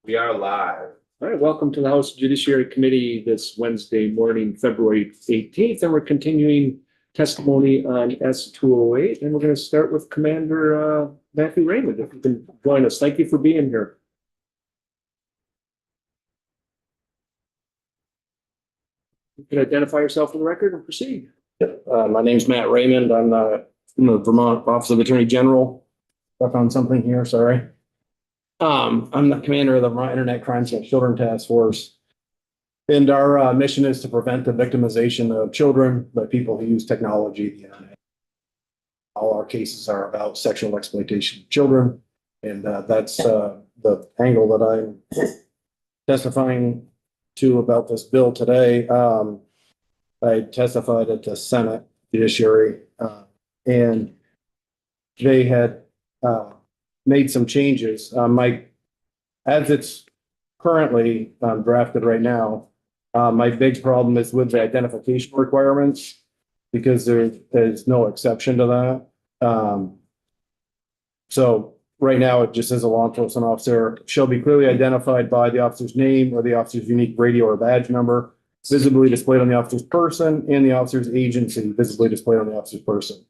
We are live. All right, welcome to the House Judiciary Committee this Wednesday morning, February 18th, and we're continuing testimony on S-208, and we're going to start with Commander Matthew Raymond. If you can join us. Thank you for being here. You can identify yourself for the record and proceed. My name's Matt Raymond. I'm from the Vermont Office of Attorney General. Stuck on something here, sorry. I'm the commander of the Vermont Internet Crimes Against Children Task Force. And our mission is to prevent the victimization of children by people who use technology, the internet. All our cases are about sexual exploitation of children. And that's the angle that I'm testifying to about this bill today. I testified at the Senate Judiciary, and they had made some changes. As it's currently drafted right now, my big problem is with the identification requirements because there's no exception to that. So right now, it just says a law enforcement officer shall be clearly identified by the officer's name or the officer's unique radio or badge number, visibly displayed on the officer's person, and the officer's agency visibly displayed on the officer's person.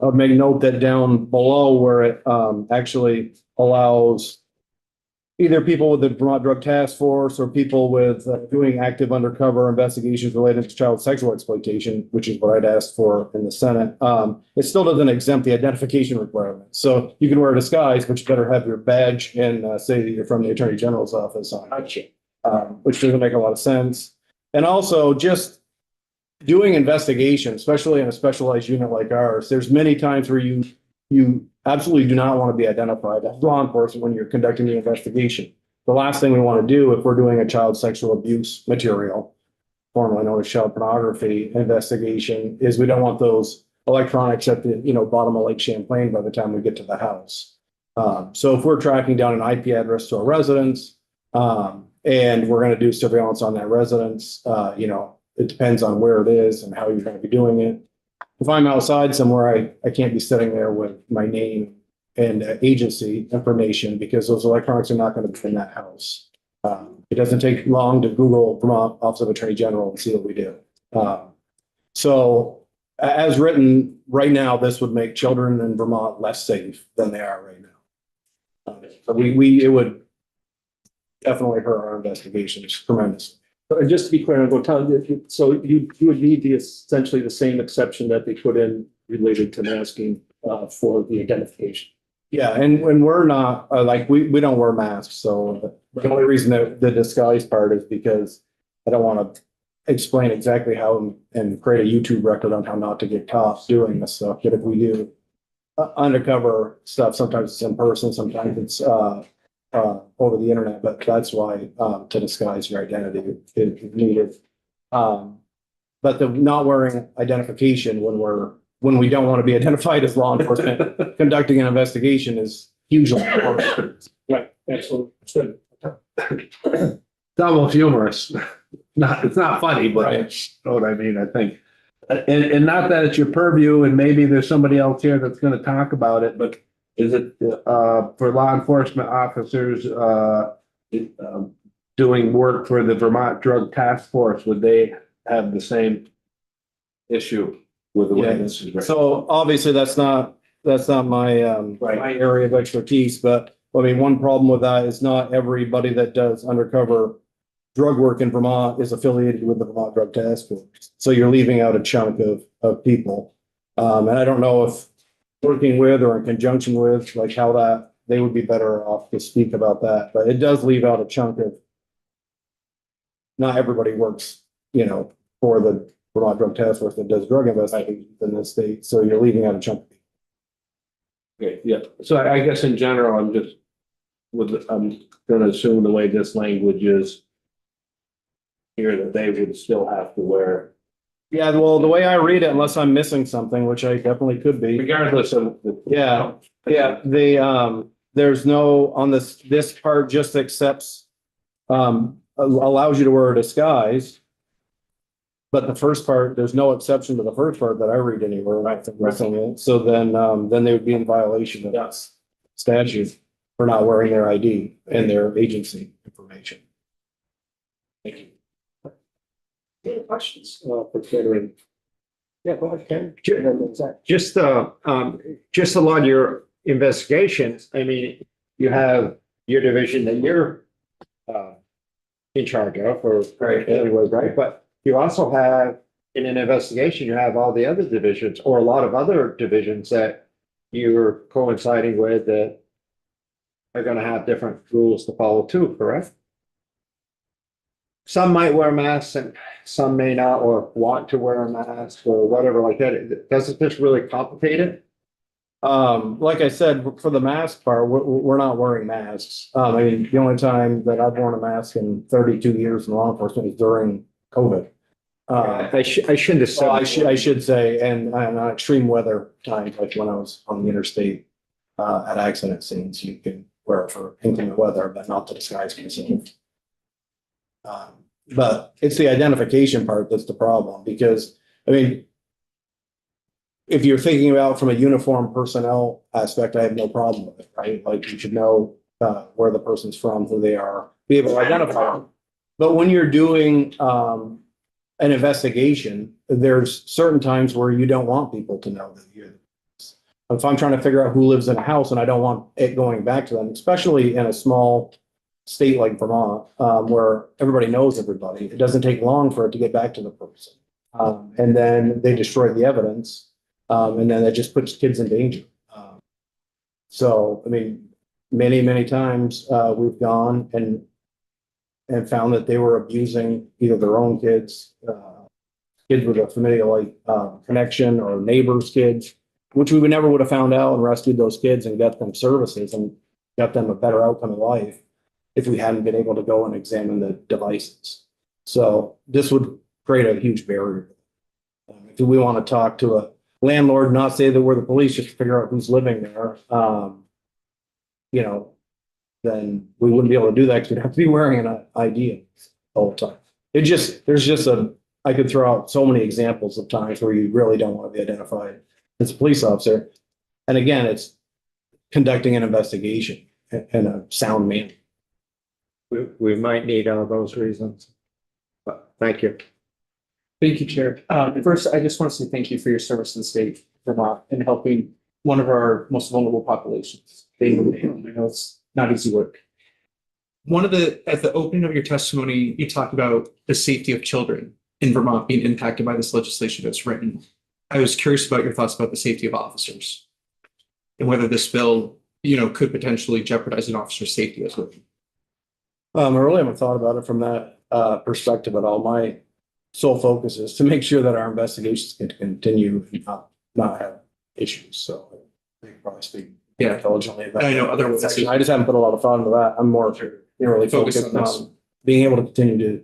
I'll make note that down below where it actually allows either people with the Vermont Drug Task Force or people with doing active undercover investigations related to child sexual exploitation, which is what I'd asked for in the Senate. It still doesn't exempt the identification requirements. So you can wear a disguise, but you better have your badge and say that you're from the Attorney General's office on it, which doesn't make a lot of sense. And also just doing investigation, especially in a specialized unit like ours, there's many times where you absolutely do not want to be identified as law enforcement when you're conducting the investigation. The last thing we want to do if we're doing a child sexual abuse material, formerly known as child pornography investigation, is we don't want those electronics at the bottom of Lake Champlain by the time we get to the house. So if we're tracking down an IP address to a residence, and we're going to do surveillance on that residence, it depends on where it is and how you're going to be doing it. If I'm outside somewhere, I can't be sitting there with my name and agency information because those electronics are not going to be in that house. It doesn't take long to Google Vermont Office of Attorney General and see what we do. So as written right now, this would make children in Vermont less safe than they are right now. It would definitely hurt our investigations tremendously. And just to be clear, I'll go tell so you would need essentially the same exception that they put in related to masking for the identification. Yeah, and when we're not we don't wear masks, so the only reason that the disguise part is because I don't want to explain exactly how and create a YouTube record on how not to get caught doing this stuff. But if we do undercover stuff, sometimes it's in person, sometimes it's over the internet, but that's why to disguise your identity is needed. But the not wearing identification when we don't want to be identified as law enforcement conducting an investigation is hugely important. Right, absolutely. It's almost humorous. It's not funny, but Right. you know what I mean, I think. And not that it's your purview, and maybe there's somebody else here that's going to talk about it, but is it for law enforcement officers doing work for the Vermont Drug Task Force? Would they have the same issue with the way this is written? So obviously that's not my my area of expertise, but I mean, one problem with that is not everybody that does undercover drug work in Vermont is affiliated with the Vermont Drug Task Force. So you're leaving out a chunk of people. And I don't know if working with or in conjunction with, like how that they would be better off to speak about that, but it does leave out a chunk of not everybody works, for the Vermont Drug Task Force that does drug investigations in this state. So you're leaving out a chunk. Okay, yeah. So I guess in general, I'm going to assume the way this language is here that they would still have to wear. Yeah, well, the way I read it, unless I'm missing something, which I definitely could be. Regardless of the. Yeah, there's no on this part just accepts allows you to wear a disguise. But the first part, there's no exception to the first part that I read anywhere. Right. So then they would be in violation of statute. for not wearing their ID and their agency information. Thank you. Any questions for Ken? Yeah, go ahead, Ken. Just along your investigations, I mean, you have your division that you're in charge of, or anyway, right? But you also have, in an investigation, you have all the other divisions, or a lot of other divisions that you're coinciding with that are gonna have different rules to follow too, correct? Some might wear masks and some may not, or want to wear a mask or whatever like that. Doesn't this really complicate it? Like I said, for the mask part, we're not wearing masks. I mean, the only time that I've worn a mask in 32 years in law enforcement is during COVID. I shouldn't have said. Well, I should say, and on extreme weather times, like when I was on the interstate, at accident scenes, you can wear it for inclement weather, but not to disguise yourself. But it's the identification part that's the problem, because, I mean, if you're thinking about from a uniform personnel aspect, I have no problem with it, right? Like, you should know where the person's from, who they are, be able to identify them. But when you're doing an investigation, there's certain times where you don't want people to know that you're. If I'm trying to figure out who lives in a house and I don't want it going back to them, especially in a small state like Vermont, where everybody knows everybody, it doesn't take long for it to get back to the person. And then they destroy the evidence, and then it just puts kids in danger. So, I mean, many times we've gone and found that they were abusing either their own kids, kids with a familial connection, or neighbors' kids, which we never would have found out and rescued those kids and got them services and got them a better outcome in life if we hadn't been able to go and examine the devices. So this would create a huge barrier. If we want to talk to a landlord, not say that we're the police, just to figure out who's living there, you know, then we wouldn't be able to do that because we'd have to be wearing an ID all the time. I could throw out so many examples of times where you really don't want to be identified as a police officer. And again, it's conducting an investigation in a sound manner. We might need all those reasons. But thank you. Thank you, Chair. First, I just want to say thank you for your service to the state of Vermont and helping one of our most vulnerable populations. I know it's not easy work. At the opening of your testimony, you talked about the safety of children in Vermont being impacted by this legislation that's written. I was curious about your thoughts about the safety of officers and whether this bill, could potentially jeopardize an officer's safety as well. I really haven't thought about it from that perspective at all. My sole focus is to make sure that our investigations can continue and not have issues. So I can probably speak intelligently about I know other I just haven't put a lot of thought into that. I'm more really focused on being able to continue to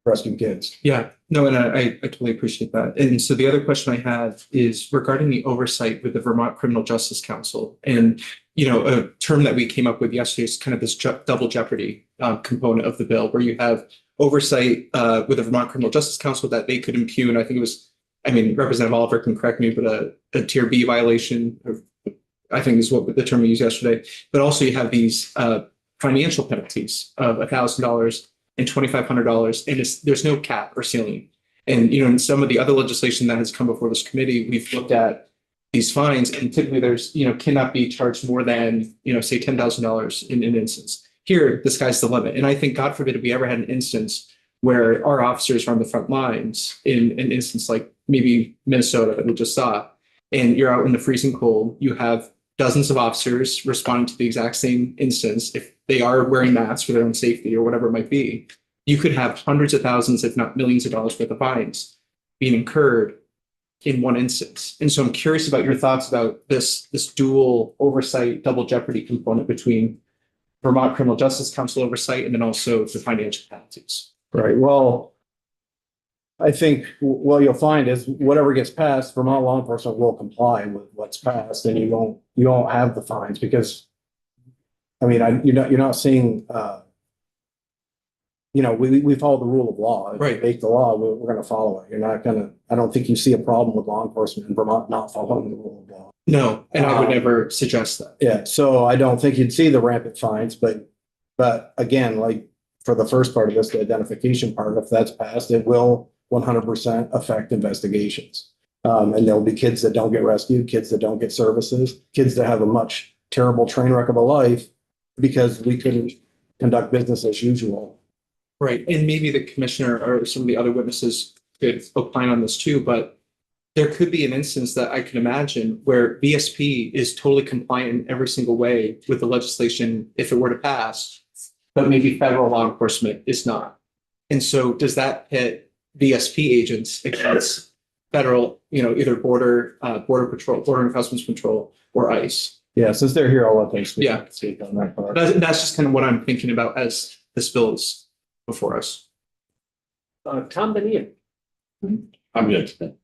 rescue kids. Yeah, no, and I totally appreciate that. And so the other question I have is regarding the oversight with the Vermont Criminal Justice Council. And, a term that we came up with yesterday is kind of this double jeopardy component of the bill, where you have oversight with the Vermont Criminal Justice Council that they could impugn. I think it was, Representative Oliver can correct me, but a tier B violation, I think is what the term we used yesterday. But also you have these financial penalties of $1,000 and $2,500, and there's no cap or ceiling. And in some of the other legislation that has come before this committee, we've looked at these fines, and typically there's cannot be charged more than say $10,000 in an instance. Here, the sky's the limit, and I think God forbid if we ever had an instance where our officers are on the front lines in an instance like maybe Minnesota that we just saw, and you're out in the freezing cold, you have dozens of officers responding to the exact same instance. If they are wearing masks for their own safety or whatever it might be, you could have hundreds of thousands, if not millions of dollars worth of fines being incurred in one instance. And so I'm curious about your thoughts about this dual oversight, double jeopardy component between Vermont Criminal Justice Council oversight and then also the financial penalties. Right. Well, I think what you'll find is whatever gets passed, Vermont law enforcement will comply with what's passed, and you won't have the fines because, you're not seeing, we follow the rule of law. If Right. we make the law, we're going to follow it. I don't think you see a problem with law enforcement in Vermont not following the rule of law. No, and I would never suggest that. Yeah, so I don't think you'd see the rampant fines, but again, like for the first part of this, the identification part, if that's passed, it will 100% affect investigations. And there'll be kids that don't get rescued, kids that don't get services, kids that have a much terrible train wreck of a life because we couldn't conduct business as usual. Right, and maybe the commissioner or some of the other witnesses could opine on this too, but there could be an instance that I can imagine where VSP is totally compliant in every single way with the legislation if it were to pass, but maybe federal law enforcement is not. And so does that pit VSP agents against federal, either border patrol, border and customs control, or ICE? Yeah, since they're here, I'll let them speak. Yeah. Speak on that part. That's just kind of what I'm thinking about as this bill is before us. Tom Benita. I'm good.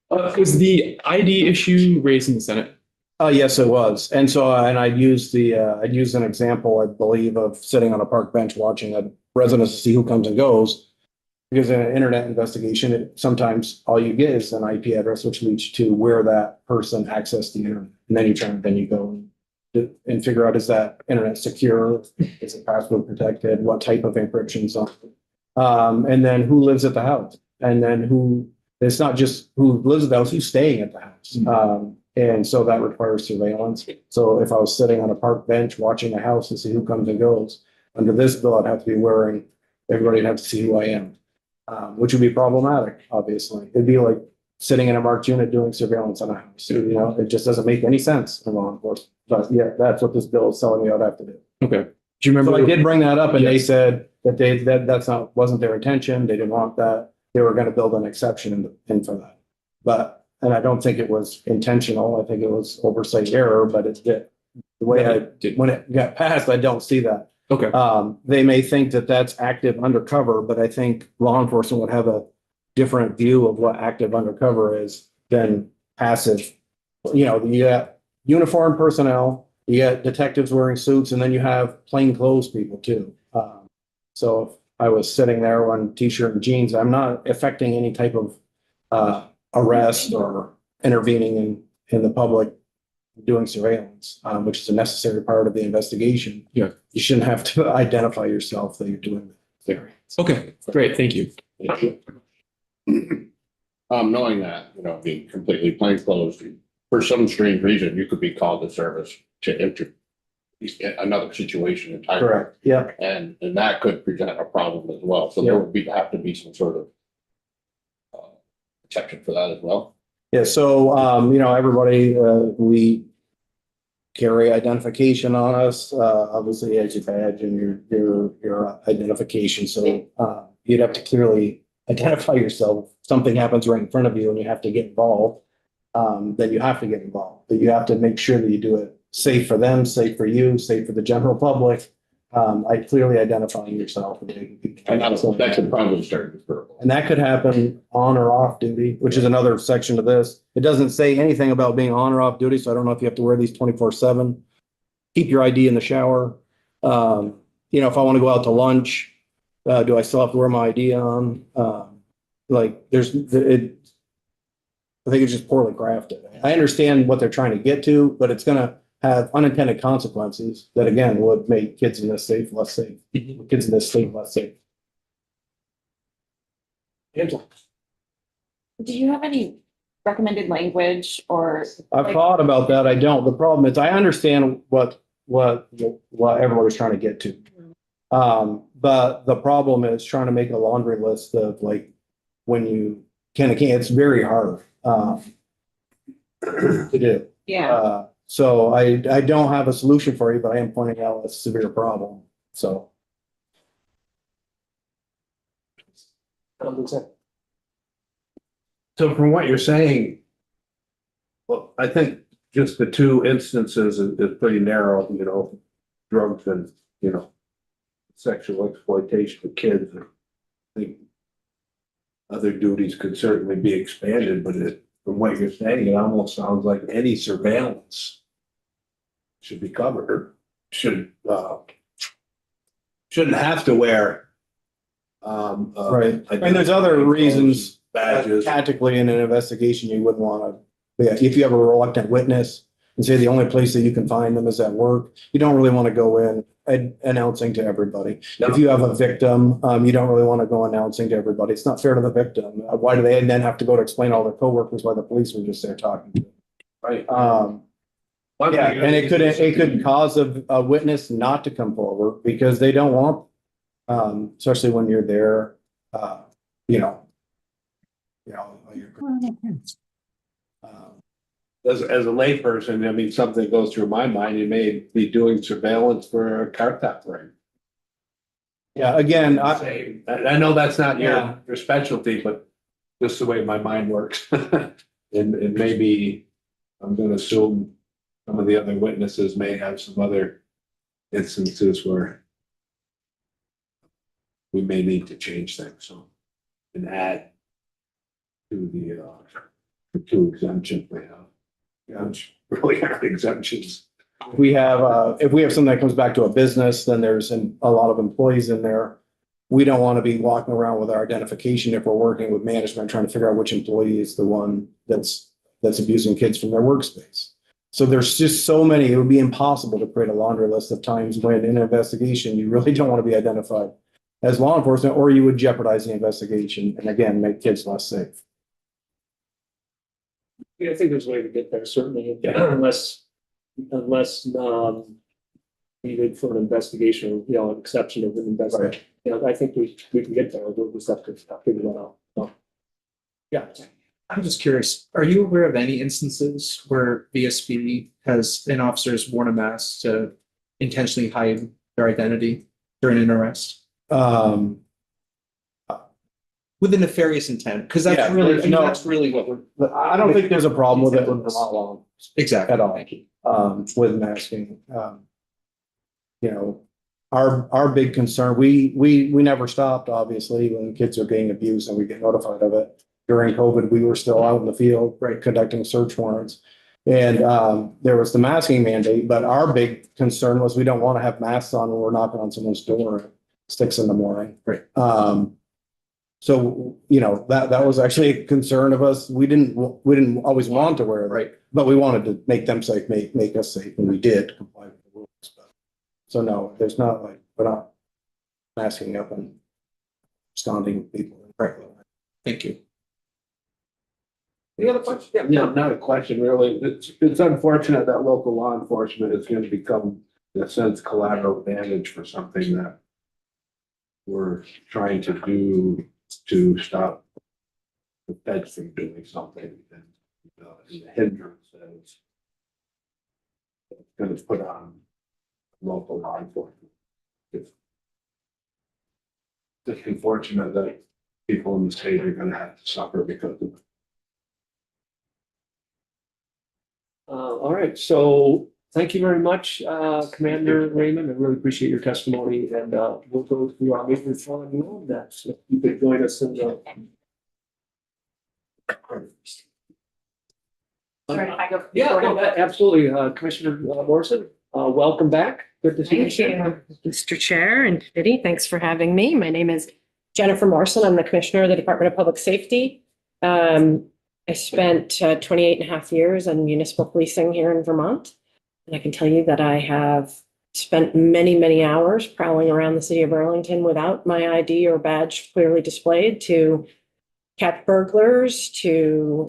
Was the ID issue raised in the Senate? Yes, it was. And so, and I'd used an example, I believe, of sitting on a park bench watching a resident to see who comes and goes. Because in an internet investigation, sometimes all you get is an IP address, which leads you to where that person accessed the internet. And then you go and figure out, is that internet secure? Is it password protected? What type of encryption's on it? And then who lives at the house? And then it's not just who lives at the house, who's staying at the house. And so that requires surveillance. So if I was sitting on a park bench watching a house to see who comes and goes, under this bill, I'd have to be everybody would have to see who I am, which would be problematic, obviously. It'd be like sitting in a marked unit doing surveillance on a house. It just doesn't make any sense in law enforcement. But yeah, that's what this bill is telling me I'd have to do. Okay. Do you So remember? I did bring that up and they said that wasn't their intention. They didn't want that. They were going to build an exception in for that. And I don't think it was intentional. I think it was oversight error, but it did. The way when it got passed, I don't see that. Okay. They may think that that's active undercover, but I think law enforcement would have a different view of what active undercover is than passive. You got uniformed personnel, you got detectives wearing suits, and then you have plain clothes people too. So if I was sitting there on t-shirt and jeans, I'm not affecting any type of arrest or intervening in the public doing surveillance, which is a necessary part of the investigation. Yeah. You shouldn't have to identify yourself that you're doing that. Okay, great. Thank you. Knowing that, being completely plainclothes, for some strange reason, you could be called to service to enter another situation entirely. Correct. Yeah. And that could present a problem as well. So there would have to be some sort of protection for that as well. Yeah. So, everybody, we carry identification on us, obviously as your badge and your identification. So, you'd have to clearly identify yourself. If something happens right in front of you and you have to get involved, then you have to get involved. But you have to make sure that you do it safe for them, safe for you, safe for the general public. Clearly identifying yourself. And that could probably start with verbal. And that could happen on or off duty, which is another section of this. It doesn't say anything about being on or off duty, so I don't know if you have to wear these 24/7. Keep your ID in the shower. If I want to go out to lunch, do I still have to wear my ID on? I think it's just poorly crafted. I understand what they're trying to get to, but it's going to have unintended consequences that, again, would make kids in this state less safe. Kids in this state less safe. Angela. Do you have any recommended language or? I've thought about that. I don't. The problem is I understand what everybody's trying to get to. But the problem is trying to make a laundry list of when you can and can't. It's very hard to do. Yeah. So I don't have a solution for you, but I am pointing out a severe problem. So. So from what you're saying, well, I think just the two instances is pretty narrow, drugs and, sexual exploitation of kids. I think other duties could certainly be expanded, but from what you're saying, it almost sounds like any surveillance should be covered, or shouldn't have to wear. Right. And there's other reasons badges. tactically in an investigation, you wouldn't want to But yeah, if you have a reluctant witness and say the only place that you can find them is at work, you don't really want to go in announcing to everybody. If you have a victim, you don't really want to go announcing to everybody. It's not fair to the victim. Why do they then have to go to explain to all their coworkers why the police were just there talking to them? Right. Yeah, and it could cause a witness not to come forward because they don't want, especially when you're there, you know. As a layperson, I mean, something goes through my mind, you may be doing surveillance for a car theft ring. Yeah, again, I know that's not Yeah. your specialty, but just the way my mind works. And maybe, I'm gonna assume some of the other witnesses may have some other instances where we may need to change things, so, and add to the two exemptions we have. Yeah, which really aren't exemptions. we have, if we have something that comes back to a business, then there's a lot of employees in there. We don't want to be walking around with our identification if we're working with management, trying to figure out which employee is the one that's abusing kids from their workspace. So there's just so many, it would be impossible to create a laundry list of times when in an investigation, you really don't want to be identified as law enforcement, or you would jeopardize the investigation and again, make kids less safe. Yeah, I think there's a way to get there, certainly, unless needed for an investigation, you know, an exception of an investigation. You know, I think we can get there. We'll just have to figure that out. So, yeah. I'm just curious, are you aware of any instances where VSB has an officer's worn a mask to intentionally hide their identity during an arrest? With a nefarious intent, because that's Yeah, really, no. that's really what we're. I don't think there's a problem with it with Vermont law Exactly. at all. Thank you. With masking. You know, our big concern, we never stopped, obviously, when kids are being abused and we get notified of it. During COVID, we were still out in the field, right, conducting search warrants. And there was the masking mandate, but our big concern was we don't want to have masks on when we're knocking on someone's door at 6 a.m. Right. So, you know, that was actually a concern of us. We didn't always want to wear it, Right. but we wanted to make them safe, make us safe, and we did comply with the rules. So no, there's not like, we're not masking up and absconding people. Right. Thank you. Any other questions? Yeah. No, not a question, really. It's unfortunate that local law enforcement is gonna become, in a sense, collateral damage for something that we're trying to do to stop the feds from doing something, and the hindrance that it's gonna put on local law enforcement. It's just unfortunate that people in the state are gonna have to suffer because of it. All right, so thank you very much, Commander Raymond. I really appreciate your testimony, and we'll go through our meeting for you on that. So you could join us in the. Sorry, if I go. Yeah, no, absolutely. Commissioner Morrison, welcome back. Good to see you. Thank you, Mr. Chair and committee. Thanks for having me. My name is Jennifer Morrison. I'm the Commissioner of the Department of Public Safety. I spent 28 and a half years in municipal policing here in Vermont. And I can tell you that I have spent many, many hours prowling around the city of Burlington without my ID or badge clearly displayed to catch burglars, to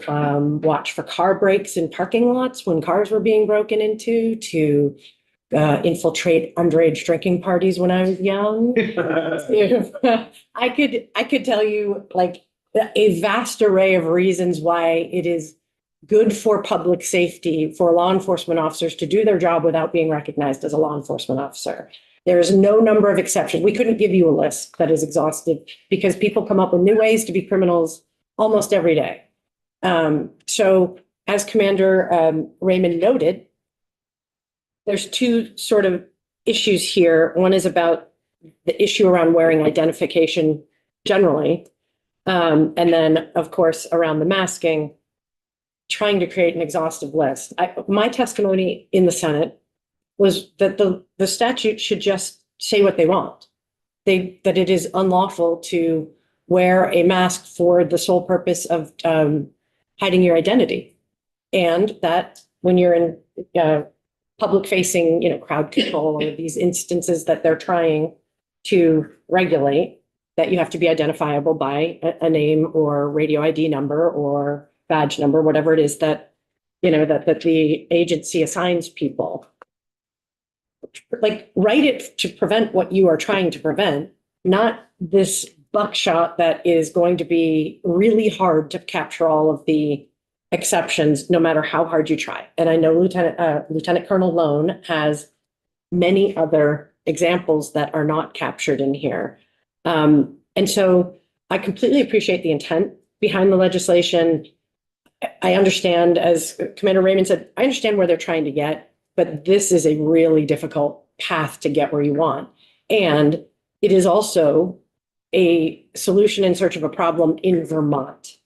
watch for car breaks in parking lots when cars were being broken into, to infiltrate underage drinking parties when I was young. I could tell you like a vast array of reasons why it is good for public safety for law enforcement officers to do their job without being recognized as a law enforcement officer. There is no number of exceptions. We couldn't give you a list that is exhaustive because people come up with new ways to be criminals almost every day. So as Commander Raymond noted, there's two sort of issues here. One is about the issue around wearing identification generally. And then, of course, around the masking, trying to create an exhaustive list. My testimony in the Senate was that the statute should just say what they want. That it is unlawful to wear a mask for the sole purpose of hiding your identity. And that when you're in public facing, crowd control or these instances that they're trying to regulate, that you have to be identifiable by a name or radio ID number or badge number, whatever it is that, that the agency assigns people. Like, write it to prevent what you are trying to prevent, not this buckshot that is going to be really hard to capture all of the exceptions, no matter how hard you try. And I know Lieutenant Colonel Lone has many other examples that are not captured in here. And so I completely appreciate the intent behind the legislation. I understand, as Commander Raymond said, I understand where they're trying to get, but this is a really difficult path to get where you want. And it is also a solution in search of a problem in Vermont.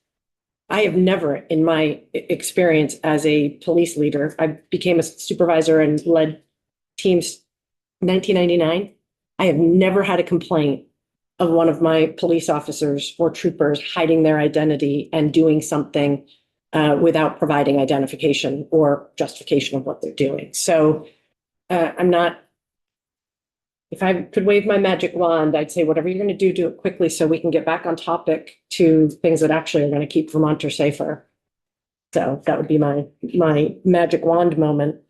I have never, in my experience as a police leader, I became a supervisor and led teams in 1999. I have never had a complaint of one of my police officers or troopers hiding their identity and doing something without providing identification or justification of what they're doing. So I'm not, if I could wave my magic wand, I'd say whatever you're going to do, do it quickly so we can get back on topic to things that actually are going to keep Vermonters safer. So that would be my magic wand moment.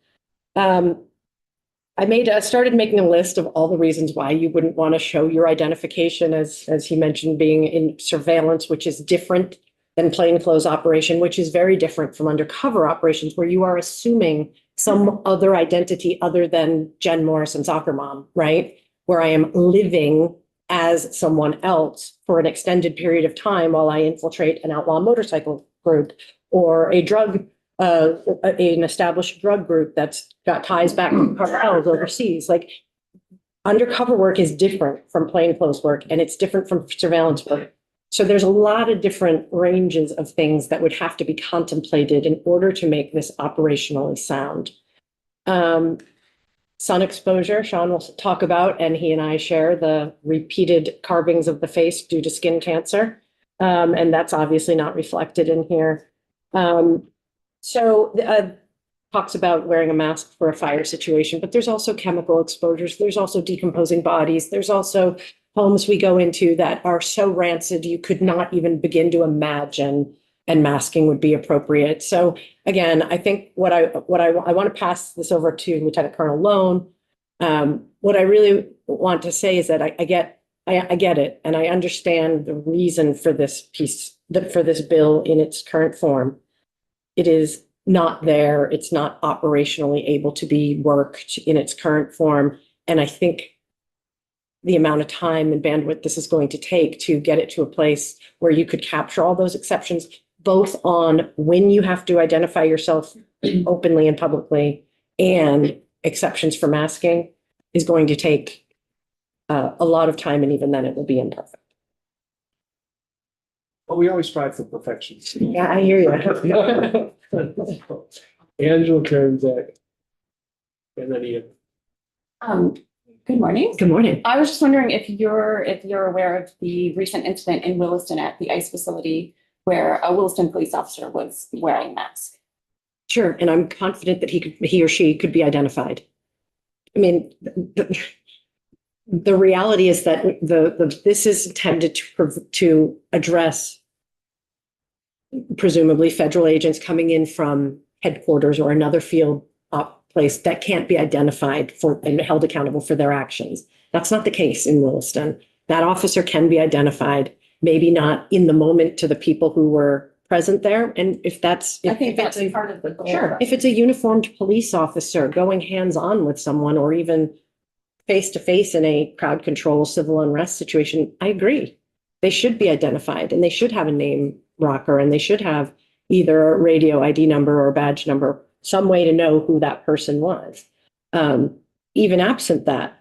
I started making a list of all the reasons why you wouldn't want to show your identification, as he mentioned, being in surveillance, which is different than plainclothes operation, which is very different from undercover operations, where you are assuming some other identity other than Jen Morrison, soccer mom, right? Where I am living as someone else for an extended period of time while I infiltrate an outlaw motorcycle group or an established drug group that's got ties back to cartels overseas. Like, undercover work is different from plainclothes work, and it's different from surveillance work. So there's a lot of different ranges of things that would have to be contemplated in order to make this operationally sound. Sun exposure, Sean will talk about, and he and I share the repeated carvings of the face due to skin cancer. And that's obviously not reflected in here. Talks about wearing a mask for a fire situation, but there's also chemical exposures. There's also decomposing bodies. There's also homes we go into that are so rancid you could not even begin to imagine, and masking would be appropriate. So again, I think what I want to pass this over to Lieutenant Colonel Lone. What I really want to say is that I get it, and I understand the reason for this for this bill in its current form. It is not there. It's not operationally able to be worked in its current form. And I think the amount of time and bandwidth this is going to take to get it to a place where you could capture all those exceptions, both on when you have to identify yourself openly and publicly and exceptions for masking, is going to take a lot of time. And even then it will be imperfect. But we always strive for perfection. Yeah, I hear you. Angela, Karen, Zach. And then Ian. Good morning. Good morning. I was just wondering if you're aware of the recent incident in Williston at the ICE facility where a Williston police officer was wearing a mask. Sure, and I'm confident that he or she could be identified. I mean, the reality is that this is intended to address presumably federal agents coming in from headquarters or another field place that can't be identified and held accountable for their actions. That's not the case in Williston. That officer can be identified, maybe not in the moment to the people who were present there. And if that's part of the goal. Sure, if it's a uniformed police officer going hands-on with someone or even face-to-face in a crowd control civil unrest situation, I agree. They should be identified, and they should have a name rocker, and they should have either a radio ID number or badge number, some way to know who that person was. Even absent that,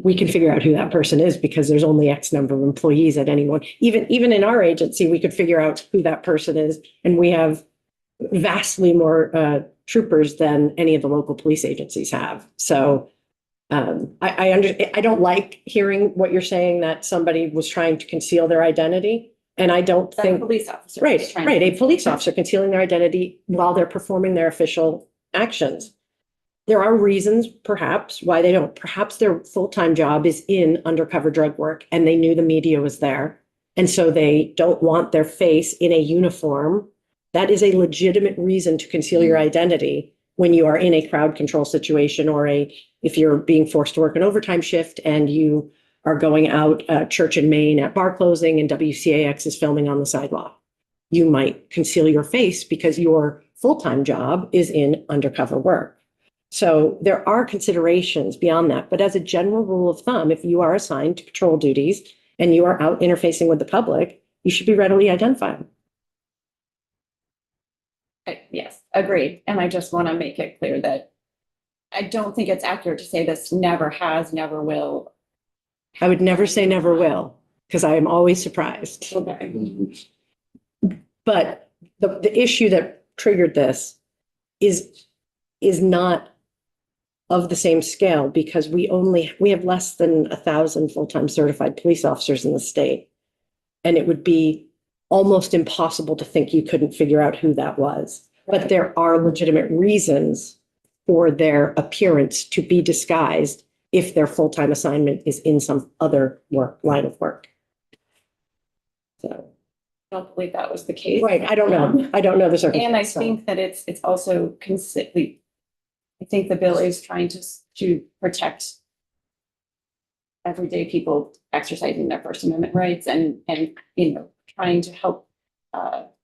we can figure out who that person is because there's only X number of employees at any one. Even in our agency, we could figure out who that person is, and we have vastly more troopers than any of the local police agencies have. So I don't like hearing what you're saying, that somebody was trying to conceal their identity. And I don't The think, police officer. right, is trying right, to- a police officer concealing their identity while they're performing their official actions. There are reasons perhaps why they don't. Perhaps their full-time job is in undercover drug work and they knew the media was there. And so they don't want their face in a uniform. That is a legitimate reason to conceal your identity when you are in a crowd control situation or if you're being forced to work an overtime shift and you are going out Church in Maine at bar closing and WCAX is filming on the sidewalk. You might conceal your face because your full-time job is in undercover work. So there are considerations beyond that. But as a general rule of thumb, if you are assigned to patrol duties and you are out interfacing with the public, you should be readily identified. Yes, agreed. And I just want to make it clear that I don't think it's accurate to say this never has, never will. I would never say never will, because I am always surprised. Okay. But the issue that triggered this is not of the same scale because we have less than 1,000 full-time certified police officers in the state. And it would be almost impossible to think you couldn't figure out who that was. But there are legitimate reasons for their appearance to be disguised if their full-time assignment is in some other line of work. So, I don't believe that was the case. right, I don't know. I don't know the And I circumstances. think that it's also I think the bill is trying to protect everyday people exercising their First Amendment rights and trying to help.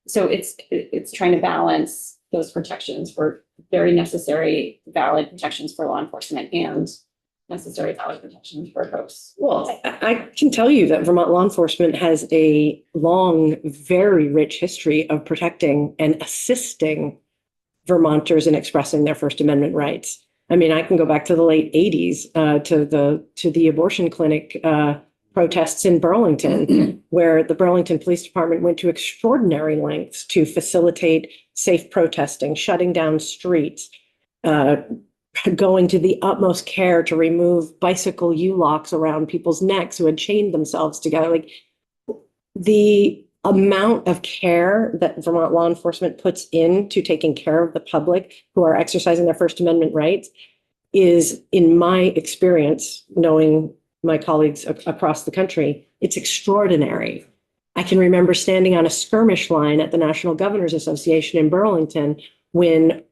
So it's trying to balance those protections for very necessary, valid protections for law enforcement and necessary valid protections for folks. Well, I can tell you that Vermont law enforcement has a long, very rich history of protecting and assisting Vermonters in expressing their First Amendment rights. I mean, I can go back to the late 80s to the abortion clinic protests in Burlington, where the Burlington Police Department went to extraordinary lengths to facilitate safe protesting, shutting down streets, going to the utmost care to remove bicycle U-locks around people's necks who had chained themselves together. Like the amount of care that Vermont law enforcement puts into taking care of the public who are exercising their First Amendment rights is, in my experience, knowing my colleagues across the country, it's extraordinary. I can remember standing on a skirmish line at the National Governors Association in Burlington when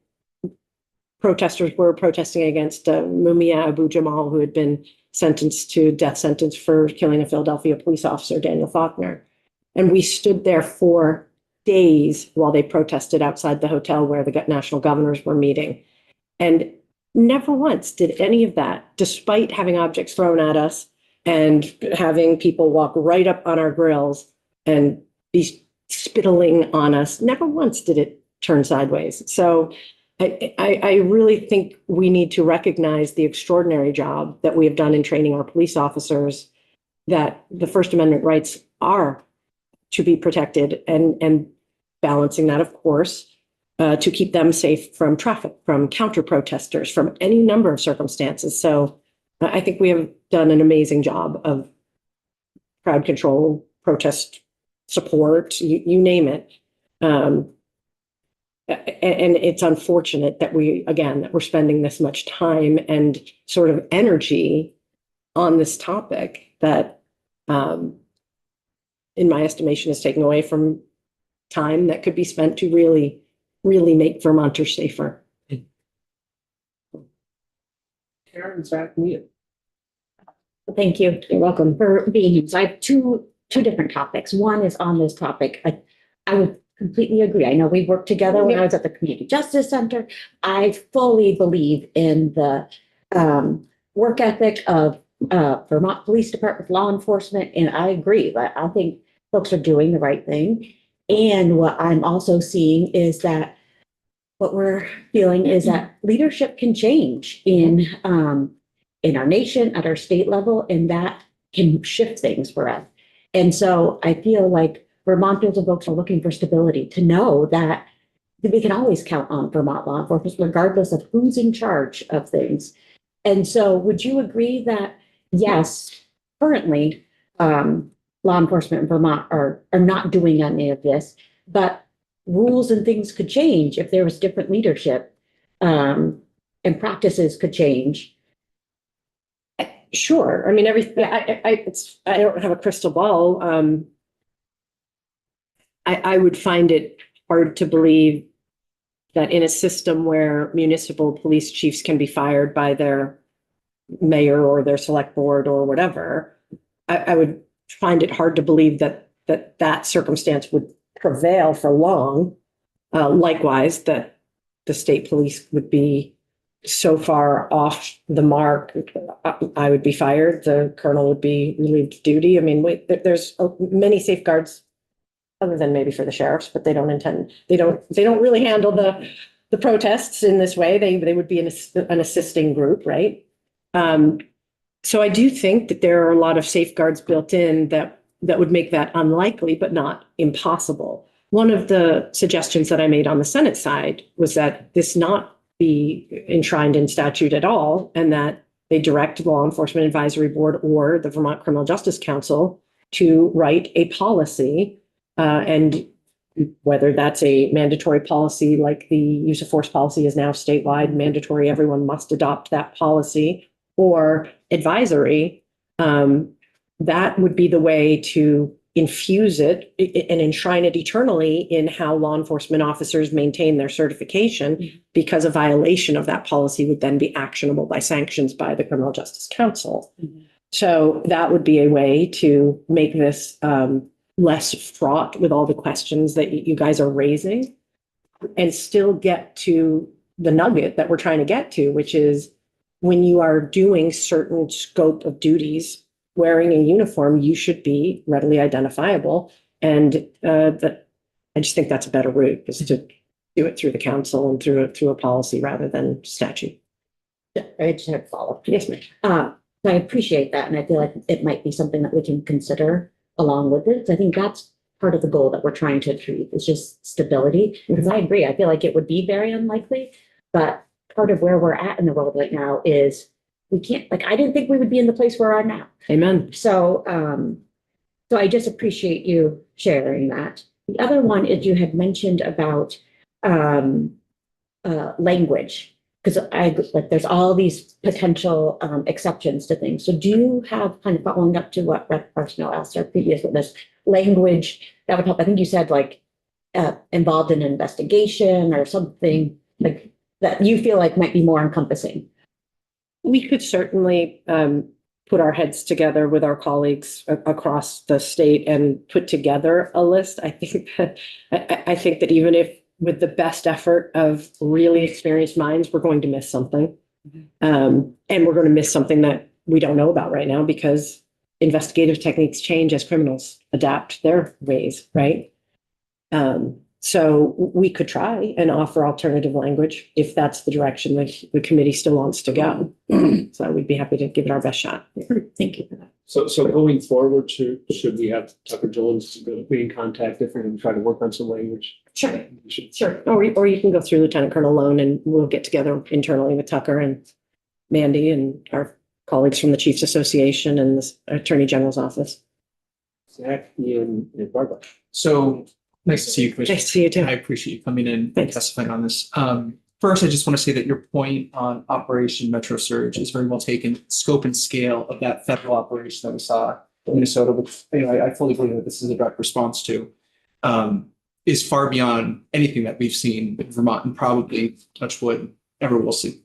protesters were protesting against Mumia Abu-Jamal, who had been sentenced to death sentence for killing a Philadelphia police officer, Daniel Faulkner. And we stood there for days while they protested outside the hotel where the national governors were meeting. And never once did any of that, despite having objects thrown at us and having people walk right up on our grills and be spittling on us, never once did it turn sideways. So I really think we need to recognize the extraordinary job that we have done in training our police officers, that the First Amendment rights are to be protected and balancing that, of course, to keep them safe from traffic, from counter protesters, from any number of circumstances. So I think we have done an amazing job of crowd control, protest support, you name it. And it's unfortunate that we're spending this much time and sort of energy on this topic that, in my estimation, is taken away from time that could be spent to really, really make Vermonters safer. Karen's back to you. Thank you. You're welcome for being here. So I have two different topics. One is on this topic. I would completely agree. I know we worked together when I was at the Community Justice Center. I fully believe in the work ethic of Vermont Police Department, law enforcement, and I agree. I think folks are doing the right thing. And what I'm also seeing is that what we're feeling is that leadership can change in our nation, at our state level, and that can shift things for us. And so I feel like Vermonters and folks are looking for stability, to know that we can always count on Vermont law enforcement, regardless of who's in charge of things. And so would you agree that, yes, currently, law enforcement in Vermont are not doing any of this, but rules and things could change if there was different leadership, and practices could change. Sure. I mean, I don't have a crystal ball. I would find it hard to believe that in a system where municipal police chiefs can be fired by their mayor or their select board or whatever, I would find it hard to believe that circumstance would prevail for long. Likewise, that the state police would be so far off the mark, I would be fired, the colonel would be relieved of duty. I mean, there's many safeguards other than maybe for the sheriffs, but they don't really handle the protests in this way. They would be an assisting group, right? So I do think that there are a lot of safeguards built in that would make that unlikely, but not impossible. One of the suggestions that I made on the Senate side was that this not be enshrined in statute at all, and that they direct Law Enforcement Advisory Board or the Vermont Criminal Justice Council to write a policy, and whether that's a mandatory policy like the use of force policy is now statewide mandatory, everyone must adopt that policy, or advisory, that would be the way to infuse it and enshrine it eternally in how law enforcement officers maintain their certification, because a violation of that policy would then be actionable by sanctions by the Criminal Justice Council. So that would be a way to make this less fraught with all the questions that you guys are raising, and still get to the nugget that we're trying to get to, which is when you are doing certain scope of duties, wearing a uniform, you should be readily identifiable. And I just think that's a better route, is to do it through the council and through a policy rather than statute. I just have a follow-up. Yes, ma'am. I appreciate that, and I feel like it might be something that we can consider along with it. I think that's part of the goal that we're trying to achieve, is just stability. Because I agree, I feel like it would be very unlikely, but part of where we're at in the world right now is we can't, like, I didn't think we would be in the place where we are now. Amen. So, so I just appreciate you sharing that. The other one is you had mentioned about language, because like there's all these potential exceptions to things. So do you have, kind of following up to what Rep. Arsenault asked our previous witness, language that would help? I think you said like involved in an investigation or something like that you feel like might be more encompassing. We could certainly put our heads together with our colleagues across the state and put together a list. I think that even if with the best effort of really experienced minds, we're going to miss something. And we're going to miss something that we don't know about right now, because investigative techniques change as criminals adapt their ways, right? So we could try and offer alternative language if that's the direction that the committee still wants to go. So we'd be happy to give it our best shot. Thank you for that. So going forward, should we have Tucker Jones be in contact if we're going to try to work on some language? Sure. Sure. Or you can go through Lieutenant Colonel Lone, and we'll get together internally with Tucker and Mandy and our colleagues from the Chiefs Association and the Attorney General's office. Zach, Ian, and Barbara. So nice to see you, Commissioner. Nice to see you too. I appreciate you coming in and Thanks. testifying on this. First, I just want to say that your point on Operation Metro Surge is very well taken. Scope and scale of that federal operation that we saw in Minnesota, which I fully believe that this is a direct response to, is far beyond anything that we've seen in Vermont, and probably, touch wood, ever will see.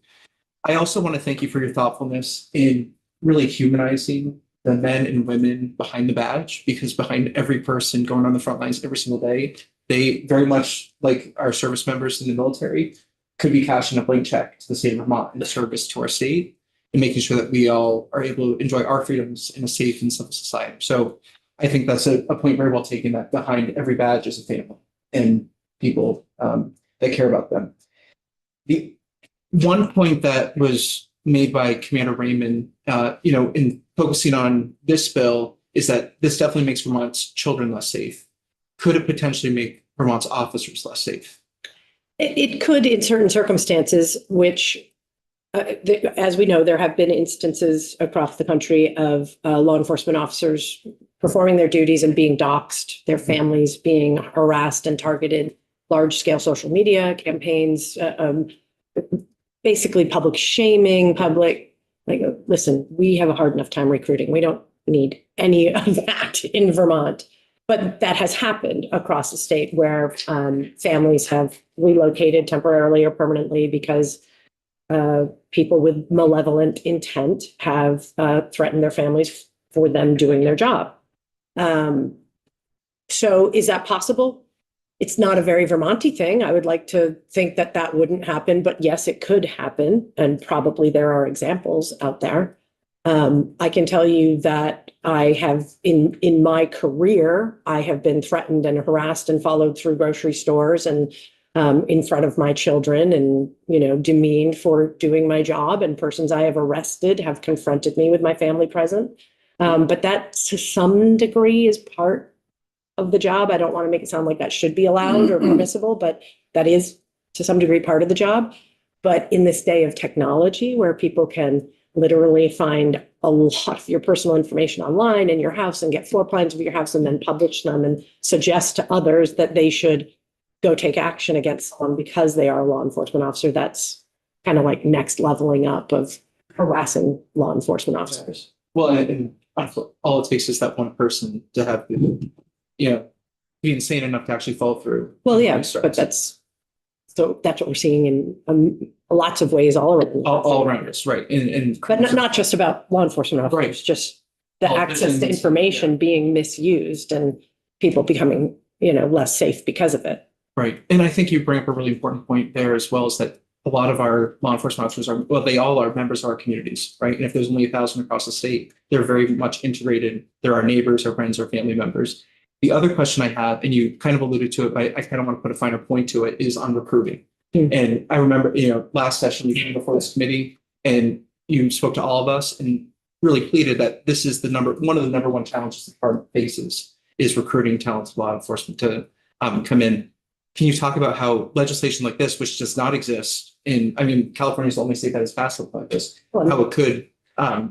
I also want to thank you for your thoughtfulness in really humanizing the men and women behind the badge, because behind every person going on the front lines every single day, they very much like our service members in the military could be cashing a blank check to the state of Vermont in service to our state and making sure that we all are able to enjoy our freedoms in a safe and civil society. So I think that's a point very well taken, that behind every badge is a family and people that care about them. The one point that was made by Commander Raymond, in focusing on this bill, is that this definitely makes Vermont's children less safe. Could it potentially make Vermont's officers less safe? It could in certain circumstances, which, as we know, there have been instances across the country of law enforcement officers performing their duties and being doxxed, their families being harassed and targeted, large-scale social media campaigns, basically public shaming, listen, we have a hard enough time recruiting. We don't need any of that in Vermont. But that has happened across the state where families have relocated temporarily or permanently because people with malevolent intent have threatened their families for them doing their job. So is that possible? It's not a very Vermonty thing. I would like to think that that wouldn't happen, but yes, it could happen. And probably there are examples out there. I can tell you that I have in my career, I have been threatened and harassed and followed through grocery stores and in front of my children and, demeaned for doing my job, and persons I have arrested have confronted me with my family present. But that to some degree is part of the job. I don't want to make it sound like that should be allowed or permissible, but that is to some degree part of the job. But in this day of technology where people can literally find a lot of your personal information online in your house and get floor plans of your house and then publish them and suggest to others that they should go take action against someone because they are a law enforcement officer, that's kind of like next leveling up of harassing law enforcement officers. Well, and all it takes is that one person to have, be insane enough to actually fall through. Well, yeah, but that's what we're seeing in lots of ways all around. All around us, right? And But not just about law enforcement officers, Right. just the access to Politicians, information being misused and people becoming, less safe because of it. right. And I think you bring up a really important point there as well, is that a lot of our law enforcement officers they all are members of our communities, right? And if there's only 1,000 across the state, they're very much integrated. They're our neighbors, our friends, our family members. The other question I have, and you kind of alluded to it, but I kind of want to put a finer point to it, is on recruiting. And I remember, last session you came before this committee and you spoke to all of us and really pleaded that this is one of the number one challenges the department faces is recruiting talented law enforcement to come in. Can you talk about how legislation like this, which does not exist California is the only state that has passed something like this, how it could,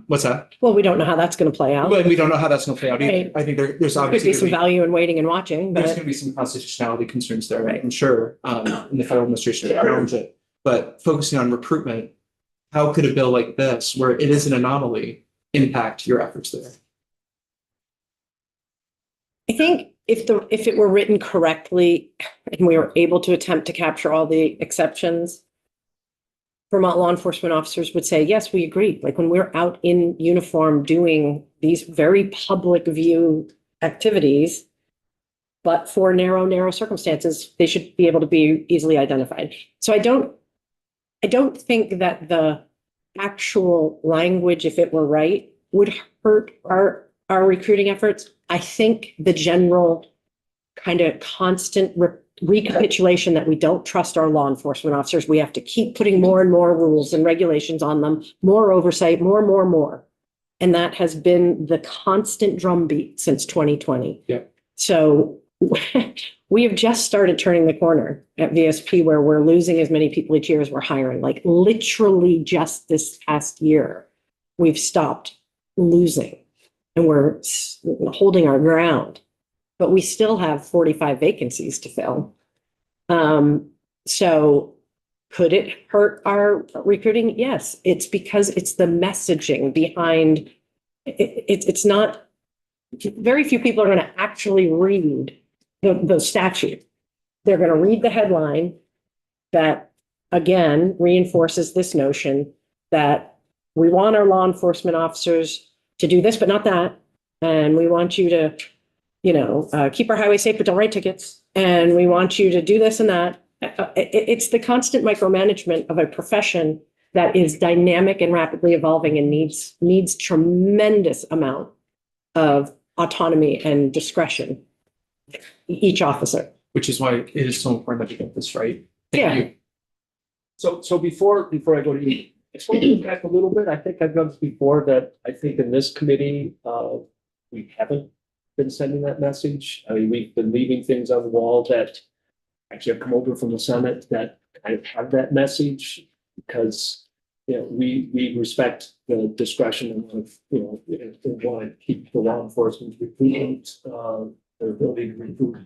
what's that? Well, we don't know how that's going to play out. Well, we don't know how that's going to play out either. Right. I think there's There could obviously be some value in waiting and watching, there's but going to be some constitutionality concerns there, right? I'm sure in the federal administration around it. But focusing on recruitment, how could a bill like this, where it is an anomaly, impact your efforts there? I think if it were written correctly and we were able to attempt to capture all the exceptions, Vermont law enforcement officers would say, yes, we agree. Like when we're out in uniform doing these very public view activities, but for narrow circumstances, they should be able to be easily identified. So I don't think that the actual language, if it were right, would hurt our recruiting efforts. I think the general kind of constant recapitulation that we don't trust our law enforcement officers. We have to keep putting more and more rules and regulations on them, more oversight, more. And that has been the constant drumbeat since 2020. Yeah. So we have just started turning the corner at VSP where we're losing as many people each year as we're hiring. Like literally just this past year, we've stopped losing and we're holding our ground. But we still have 45 vacancies to fill. So could it hurt our recruiting? Yes, it's because it's the messaging behind it's not, very few people are going to actually read the statute. They're going to read the headline that, again, reinforces this notion that we want our law enforcement officers to do this, but not that. And we want you to keep our highway safe, but don't write tickets. And we want you to do this and that. It's the constant micromanagement of a profession that is dynamic and rapidly evolving and needs tremendous amount of autonomy and discretion, each officer. Which is why it is so important that we get this right. Yeah. Thank you. So before I go to you, I just want to go back a little bit. I think I've done this before that I think in this committee, we haven't been sending that message. I mean, we've been leaving things on the wall that actually have come over from the Senate that kind of have that message because we respect the discretion of, if they want to keep the law enforcement recruitment, their ability to recruit,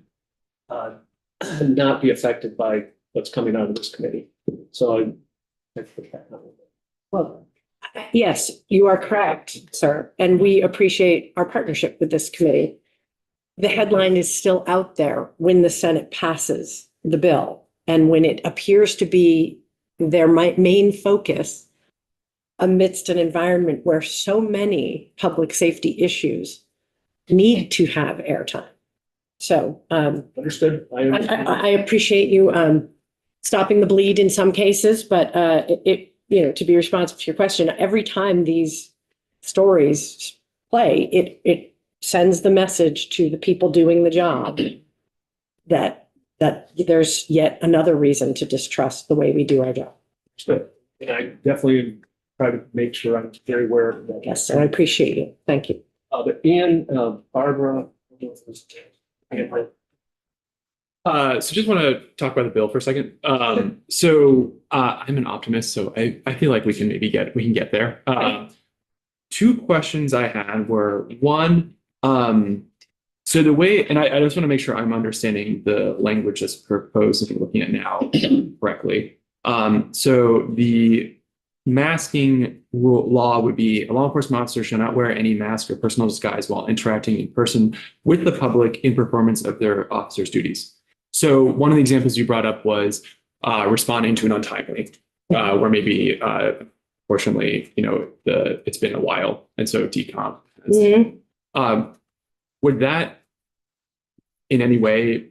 not be affected by what's coming out of this committee. So I put that out. Well, yes, you are correct, sir, and we appreciate our partnership with this committee. The headline is still out there when the Senate passes the bill, and when it appears to be their main focus amidst an environment where so many public safety issues need to have airtime. So Understood. I appreciate you stopping the bleed in some cases, but to be responsive to your question, every time these stories play, it sends the message to the people doing the job that there's yet another reason to distrust the way we do our job. Understood. And I definitely try to make sure I'm very aware of that. Yes, and I appreciate you. Thank you. But Ian, Barbara. So just want to talk about the bill for a second. So I'm an optimist, so I feel like we can get there. Two questions I had were, one, so the way, and I just want to make sure I'm understanding the language that's proposed and looking at now correctly. So the masking law would be: a law enforcement officer shall not wear any mask or personal disguise while interacting in person with the public in performance of their officer's duties. So one of the examples you brought up was responding to an untimely, where maybe fortunately, it's been a while, and so decomp. Would that in any way,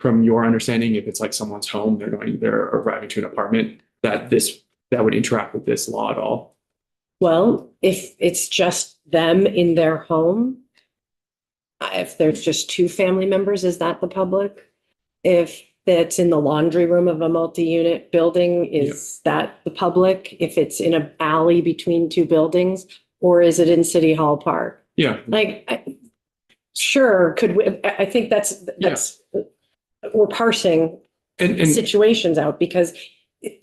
from your understanding, if it's like someone's home, they're arriving to an apartment, that would interact with this law at all? Well, if it's just them in their home, if there's just two family members, is that the public? If it's in the laundry room of a multi-unit building, is that the public? If it's in an alley between two buildings, or is it in City Hall Park? Yeah. Sure, could we? I think that's we're parsing situations out, because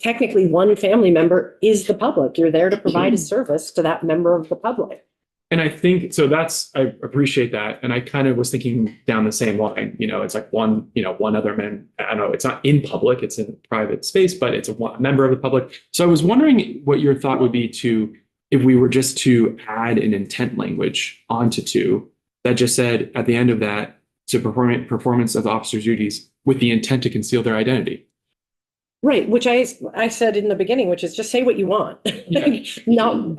technically one family member is the public. You're there to provide a service to that member of the public. And I think, so I appreciate that. And I kind of was thinking down the same line, it's like one other man, I don't know, it's not in public, it's in private space, but it's a member of the public. So I was wondering what your thought would be if we were just to add an intent language onto 2 that just said at the end of that, to performance of officer's duties with the intent to conceal their identity. Right, which I said in the beginning, which is just say what you want. No,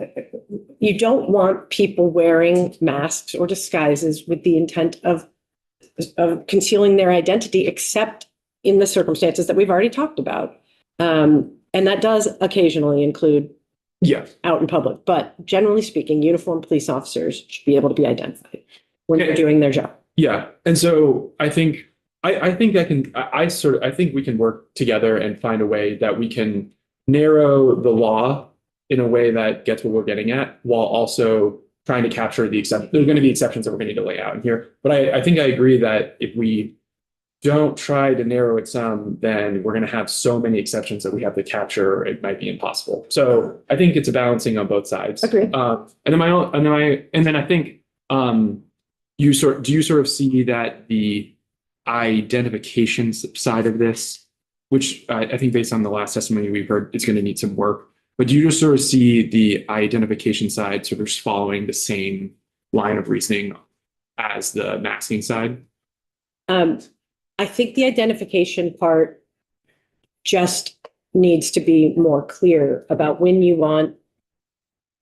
you don't want people wearing masks or disguises with the intent of concealing their identity, except in the circumstances that we've already talked about. And that does occasionally include out in public, but generally speaking, uniformed police officers should be able to be identified when they're doing their job. Yeah, and so I think we can work together and find a way that we can narrow the law in a way that gets what we're getting at, while also trying to capture the exception. There's going to be exceptions that we're going to need to lay out in here. But I think I agree that if we don't try to narrow it some, then we're going to have so many exceptions that we have to capture, it might be impossible. So I think it's a balancing on both sides. Agree. And then I think do you sort of see that the identification side of this, which I think based on the last testimony we've heard, it's going to need some work. But do you just sort of see the identification side sort of following the same line of reasoning as the masking side? I think the identification part just needs to be more clear about when you want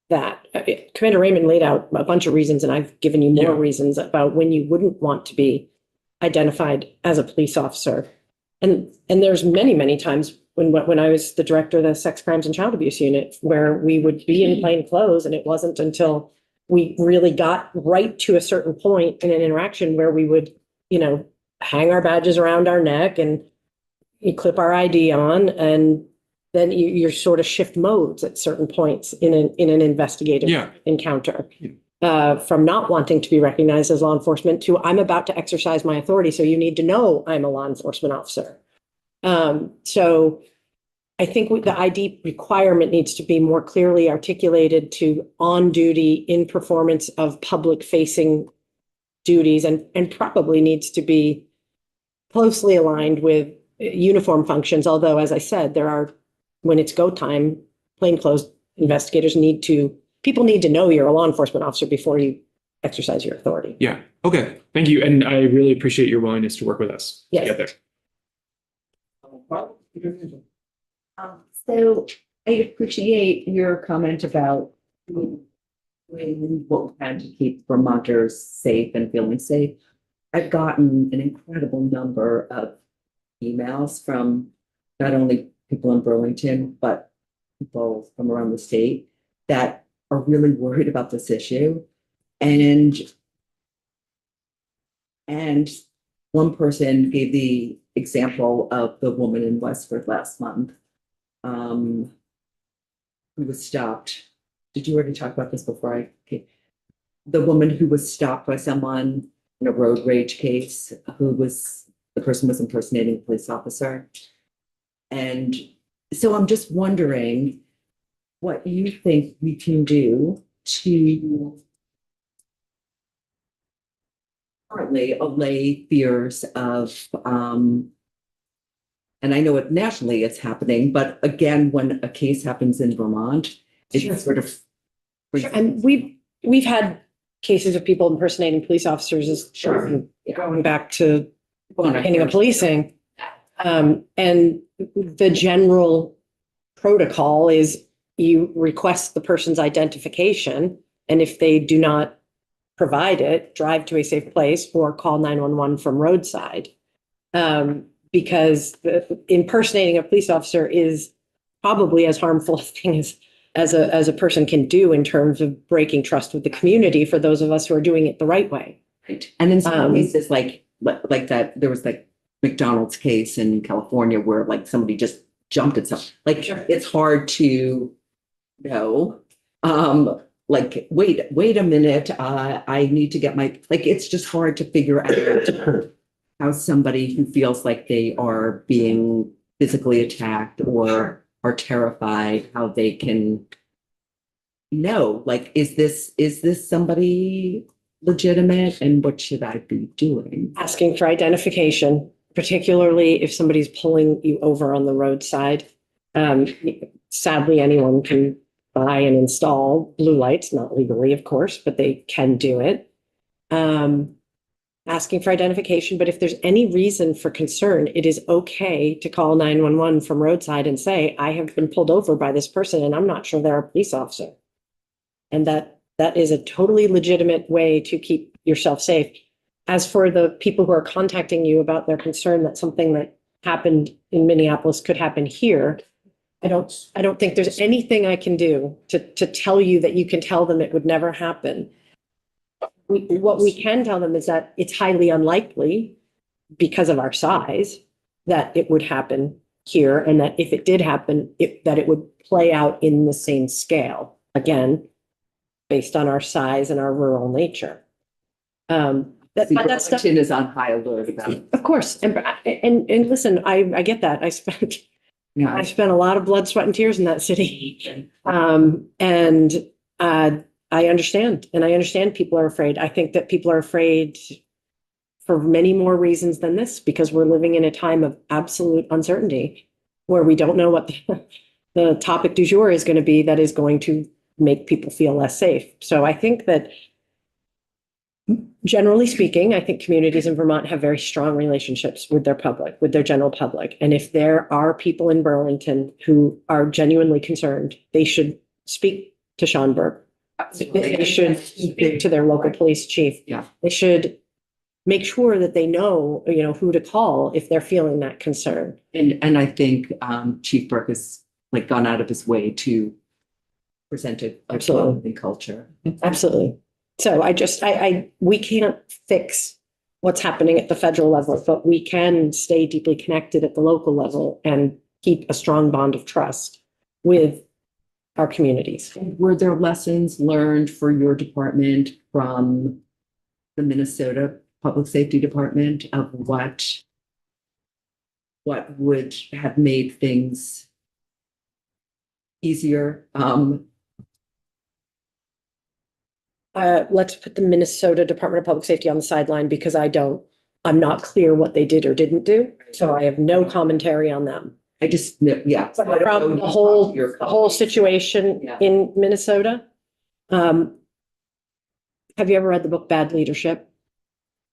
that. Commander Raymond laid out a bunch of reasons, and I've given you more reasons about when you wouldn't want to be identified as a police officer. And there's many, many times when I was the director of the Sex Crimes and Child Abuse Unit, where we would be in plain clothes, and it wasn't until we really got right to a certain point in an interaction where we would, hang our badges around our neck and you clip our ID on, and then you sort of shift modes at certain points in an investigative encounter. From not wanting to be recognized as law enforcement to I'm about to exercise my authority, so you need to know I'm a law enforcement officer. So I think the ID requirement needs to be more clearly articulated to on duty in performance of public facing duties and probably needs to be closely aligned with uniform functions. Although, as I said, when it's go time, plainclothes investigators people need to know you're a law enforcement officer before you exercise your authority. Yeah. Okay. Thank you. And I really appreciate your willingness to work with us to Yes. get there. So I appreciate your comment about doing what we can to keep Vermonters safe and feeling safe. I've gotten an incredible number of emails from not only people in Burlington, but people from around the state that are really worried about this issue. And one person gave the example of the woman in Westford last month who was stopped. Did you already talk about this before okay. The woman who was stopped by someone in a road rage case, the person was impersonating a police officer. And so I'm just wondering what you think we can do to currently allay fears of, and I know it nationally it's happening, but again, when a case happens in Vermont, it's sort of. Sure. And we've had cases of people impersonating police officers going back to the beginning of policing. And the general protocol is you request the person's identification, and if they do not provide it, drive to a safe place or call 911 from roadside. Because impersonating a police officer is probably as harmful a thing as a person can do in terms of breaking trust with the community for those of us who are doing it the right way. Right. And in some cases, like that, there was like McDonald's case in California where like somebody just jumped at something. Like it's hard to know. Like, wait a minute, I need to get it's just hard to figure out how somebody who feels like they are being physically attacked or are terrified, how they can know, like, is this somebody legitimate and what should I be doing? Asking for identification, particularly if somebody's pulling you over on the roadside. Sadly, anyone can buy and install blue lights, not legally, of course, but they can do it. Asking for identification, but if there's any reason for concern, it is okay to call 911 from roadside and say, I have been pulled over by this person and I'm not sure they're a police officer. And that is a totally legitimate way to keep yourself safe. As for the people who are contacting you about their concern that something that happened in Minneapolis could happen here, I don't think there's anything I can do to tell you that you can tell them it would never happen. What we can tell them is that it's highly unlikely because of our size that it would happen here, and that if it did happen, that it would play out in the same scale, again, based on our size and our rural nature. That's Burlington is on high alert about it. of course. And listen, I get that. I spent a lot of blood, sweat, and tears in that city. I understand. And I understand people are afraid. I think that people are afraid for many more reasons than this, because we're living in a time of absolute uncertainty where we don't know what the topic du jour is going to be that is going to make people feel less safe. So I think that generally speaking, I think communities in Vermont have very strong relationships with their public, with their general public. And if there are people in Burlington who are genuinely concerned, they should speak to Sean Burke. They should speak to their local police chief. Yeah. They should make sure that they know, who to call if they're feeling that concern. And I think Chief Burke has like gone out of his way to present it Absolutely. in culture. Absolutely. So we can't fix what's happening at the federal level, but we can stay deeply connected at the local level and keep a strong bond of trust with our communities. Were there lessons learned for your department from the Minnesota Public Safety Department of what would have made things easier. Let's put the Minnesota Department of Public Safety on the sideline because I'm not clear what they did or didn't do. So I have no commentary on them. I just, yeah. But I don't know from who's the whole, talking to your the whole colleagues. situation Yeah. in Minnesota. Have you ever read the book Bad Leadership?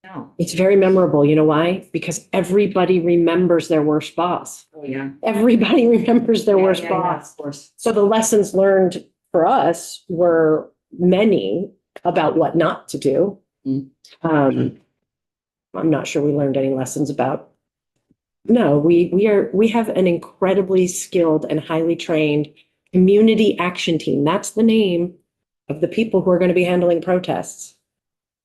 No. It's very memorable. You know why? Because everybody remembers their worst boss. Oh, yeah. Everybody remembers their worst Yeah, yeah, yeah, boss. of course. So the lessons learned for us were many about what not to do. Mm. I'm not sure we learned any lessons about. No, we have an incredibly skilled and highly trained community action team. That's the name of the people who are going to be handling protests.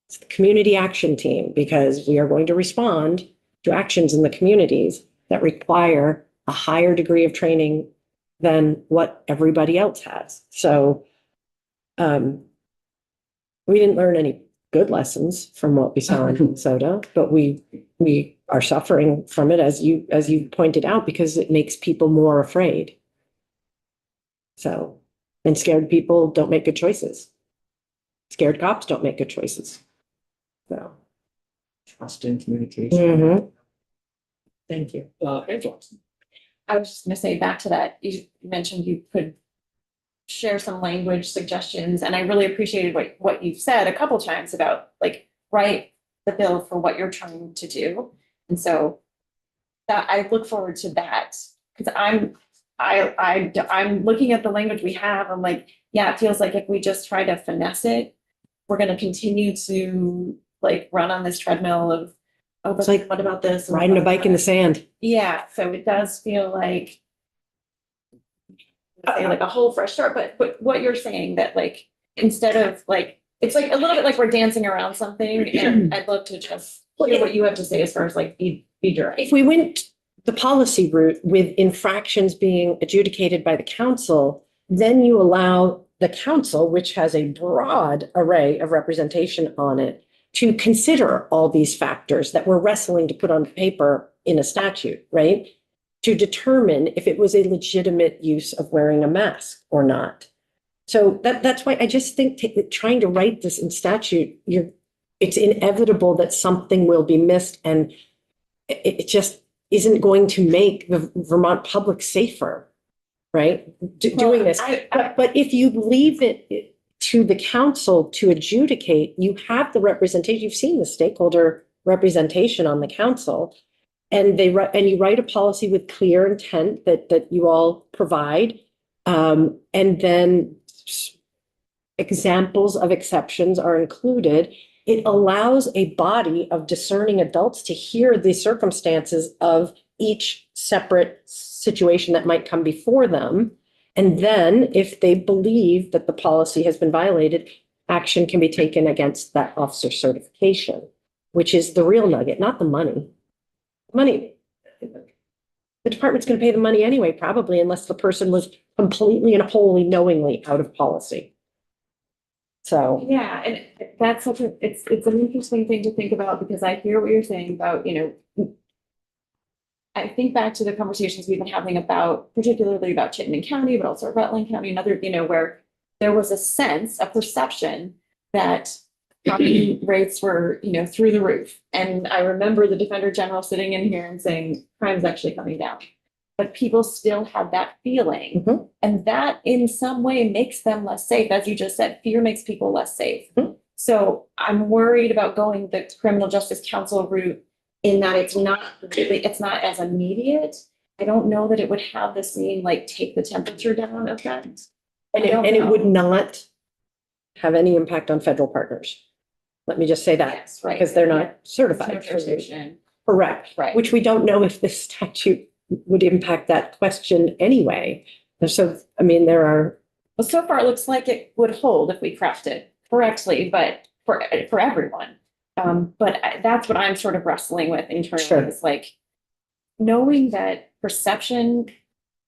It's the community action team because we are going to respond to actions in the communities that require a higher degree of training than what everybody else has. So we didn't learn any good lessons from what we saw in Minnesota, but we are suffering from it, as you pointed out, because it makes people more afraid. So, and scared people don't make good choices. Scared cops don't make good choices. So. Trust and communication. Mhm. Thank you. Angela. I was just gonna say back to that, you mentioned you could share some language suggestions, and I really appreciated what you've said a couple times about like write the bill for what you're trying to do. And so that I look forward to that because I'm looking at the language we have. I'm like, yeah, it feels like if we just try to finesse it, we're gonna continue to like run on this treadmill of, oh, but like, what about this? And Riding a what bike about in the that? sand. Yeah, so it does feel like a whole fresh start, but what you're saying that like, instead of like, it's like a little bit like we're dancing around something, and I'd love to just hear what you have to say as far as like be direct. If we went the policy route with infractions being adjudicated by the council, then you allow the council, which has a broad array of representation on it, to consider all these factors that we're wrestling to put on paper in a statute, right? To determine if it was a legitimate use of wearing a mask or not. So that's why I just think trying to write this in statute, it's inevitable that something will be missed, and it just isn't going to make the Vermont public safer, right? Doing this. But if you leave it to the council to adjudicate, you have the representation. You've seen the stakeholder representation on the council. And you write a policy with clear intent that you all provide. And then examples of exceptions are included. It allows a body of discerning adults to hear the circumstances of each separate situation that might come before them. And then if they believe that the policy has been violated, action can be taken against that officer certification, which is the real nugget, not the money. Money, the department's going to pay the money anyway, probably, unless the person was completely and wholly knowingly out of policy. So. Yeah, and that's such it's an interesting thing to think about because I hear what you're saying about, I think back to the conversations we've been having about, particularly about Chittenden County, but also Rutland County and other, where there was a sense, a perception that crime rates were, through the roof. And I remember the Defender General sitting in here and saying, crime's actually coming down. But people still have that feeling. Mhm. And that in some way makes them less safe. As you just said, fear makes people less safe. Mhm. So I'm worried about going the criminal justice council route in that it's not as immediate. I don't know that it would have the same, like, take the temperature down effect. And it would not have any impact on federal partners. Let me just say that, Yes, right. because they're Yeah. not certified. There's no jurisdiction. Correct. Right. Which we don't know if this statute would impact that question anyway. So, I mean, there are. Well, so far it looks like it would hold if we craft it correctly, but for everyone. That's what I'm sort of wrestling with internally. Sure. Is like knowing that perception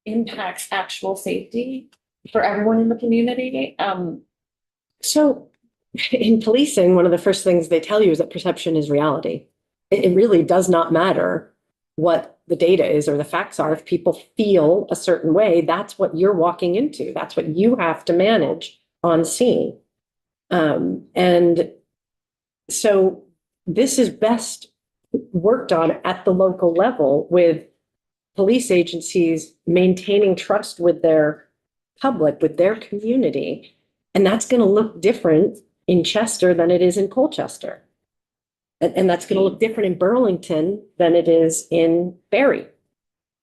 impacts actual safety for everyone in the community. So in policing, one of the first things they tell you is that perception is reality. It really does not matter what the data is or the facts are. If people feel a certain way, that's what you're walking into. That's what you have to manage on scene. And so this is best worked on at the local level with police agencies maintaining trust with their public, with their community. And that's going to look different in Chester than it is in Colchester. And that's going to look different in Burlington than it is in Barry.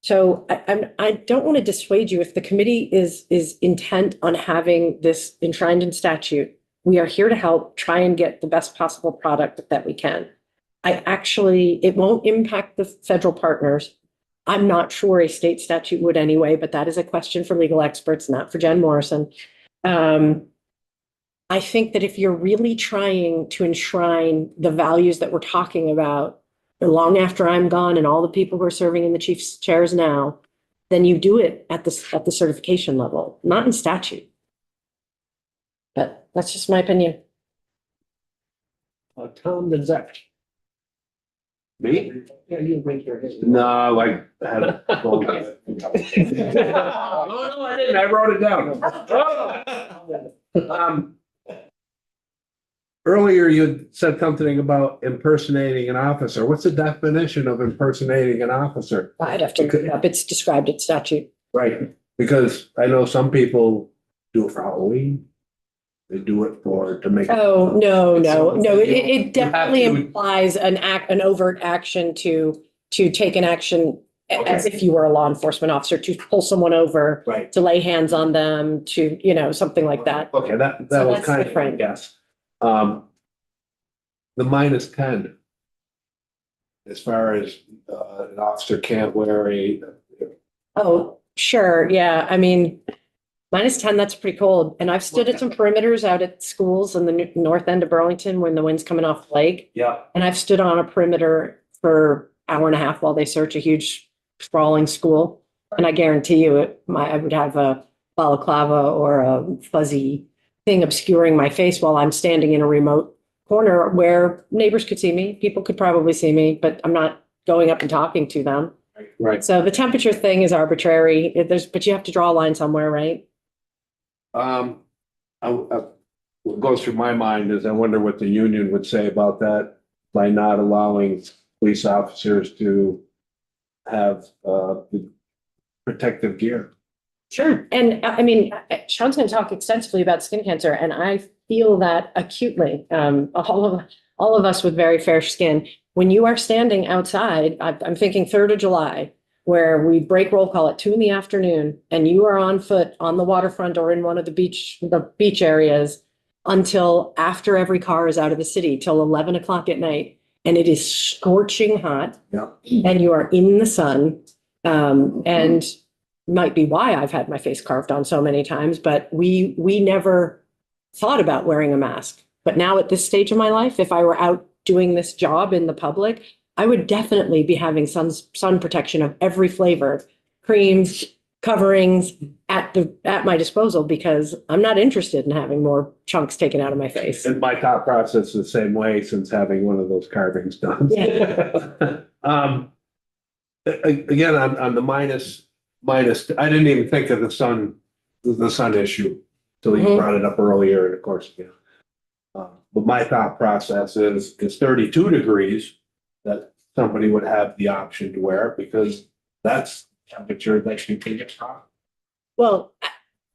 So I don't want to dissuade you if the committee is intent on having this enshrined in statute. We are here to help try and get the best possible product that we can. It won't impact the federal partners. I'm not sure a state statute would anyway, but that is a question for legal experts, not for Jen Morrison. I think that if you're really trying to enshrine the values that we're talking about long after I'm gone and all the people who are serving in the chief's chairs now, then you do it at the certification level, not in statute. But that's just my opinion. Tom, then Zach. Me? Yeah, you raise your hand. No, I had a. No, I didn't. I wrote it down. Earlier you said something about impersonating an officer. What's the definition of impersonating an officer? I'd have to look it up. It's described in statute. Right, because I know some people do it for Halloween. They do it to make. Oh, no. It You have definitely to- implies an overt action to take an action as if you were a law enforcement officer, to pull someone over, Right. to lay hands on them, to, something like that. Okay, that So was that's kind of, different. yes. The -10. As far as, an officer can't wear Oh, sure. Yeah. I mean, -10, that's pretty cold. And I've stood at some perimeters out at schools in the north end of Burlington when the wind's coming off the lake. yeah, And I've stood on a perimeter for an hour and a half while they search a huge sprawling school. And I guarantee you I would have a balaclava or a fuzzy thing obscuring my face while I'm standing in a remote corner where neighbors could see me. People could probably see me, but I'm not going up and talking to them. right. So the temperature thing is arbitrary. But you have to draw a line somewhere, right? What goes through my mind is I wonder what the union would say about that by not allowing police officers to have, protective gear. Sure. And I mean, Sean's going to talk extensively about skin cancer, and I feel that acutely. All of us with very fair skin. When you are standing outside, I'm thinking 3rd of July, where we break roll call at 2 p.m, and you are on foot on the waterfront or in one of the beach areas until after every car is out of the city, till 11 o'clock at night, and it is scorching hot. Yeah. And you are in the sun, and might be why I've had my face carved on so many times, but we never thought about wearing a mask. But now at this stage of my life, if I were out doing this job in the public, I would definitely be having sun protection of every flavor, creams, coverings at my disposal, because I'm not interested in having more chunks taken out of my face. And my thought process is the same way since having one of those carvings done. Yeah. Again, on the minus, I didn't even think of the sun issue till you Mhm. brought it up earlier, and of course, but my thought process is 32 degrees that somebody would have the option to wear, because that's temperature that you can get from. Well,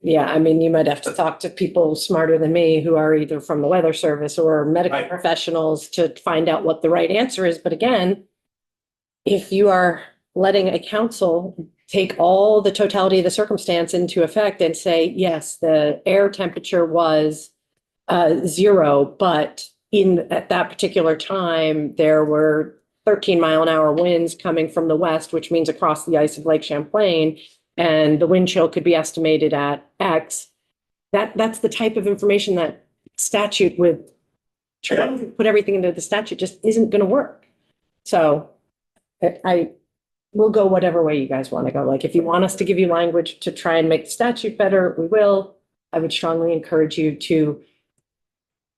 yeah, I mean, you might have to talk to people smarter than me who are either from the weather service or medical Right. professionals to find out what the right answer is. But again, if you are letting a council take all the totality of the circumstance into effect and say, yes, the air temperature was 0, but at that particular time, there were 13-mile-an-hour winds coming from the west, which means across the ice of Lake Champlain, and the wind chill could be estimated at X. That's the type of information that statute would trying to put everything into the statute just isn't going to work. So I will go whatever way you guys want to go. Like, if you want us to give you language to try and make the statute better, we will. I would strongly encourage you to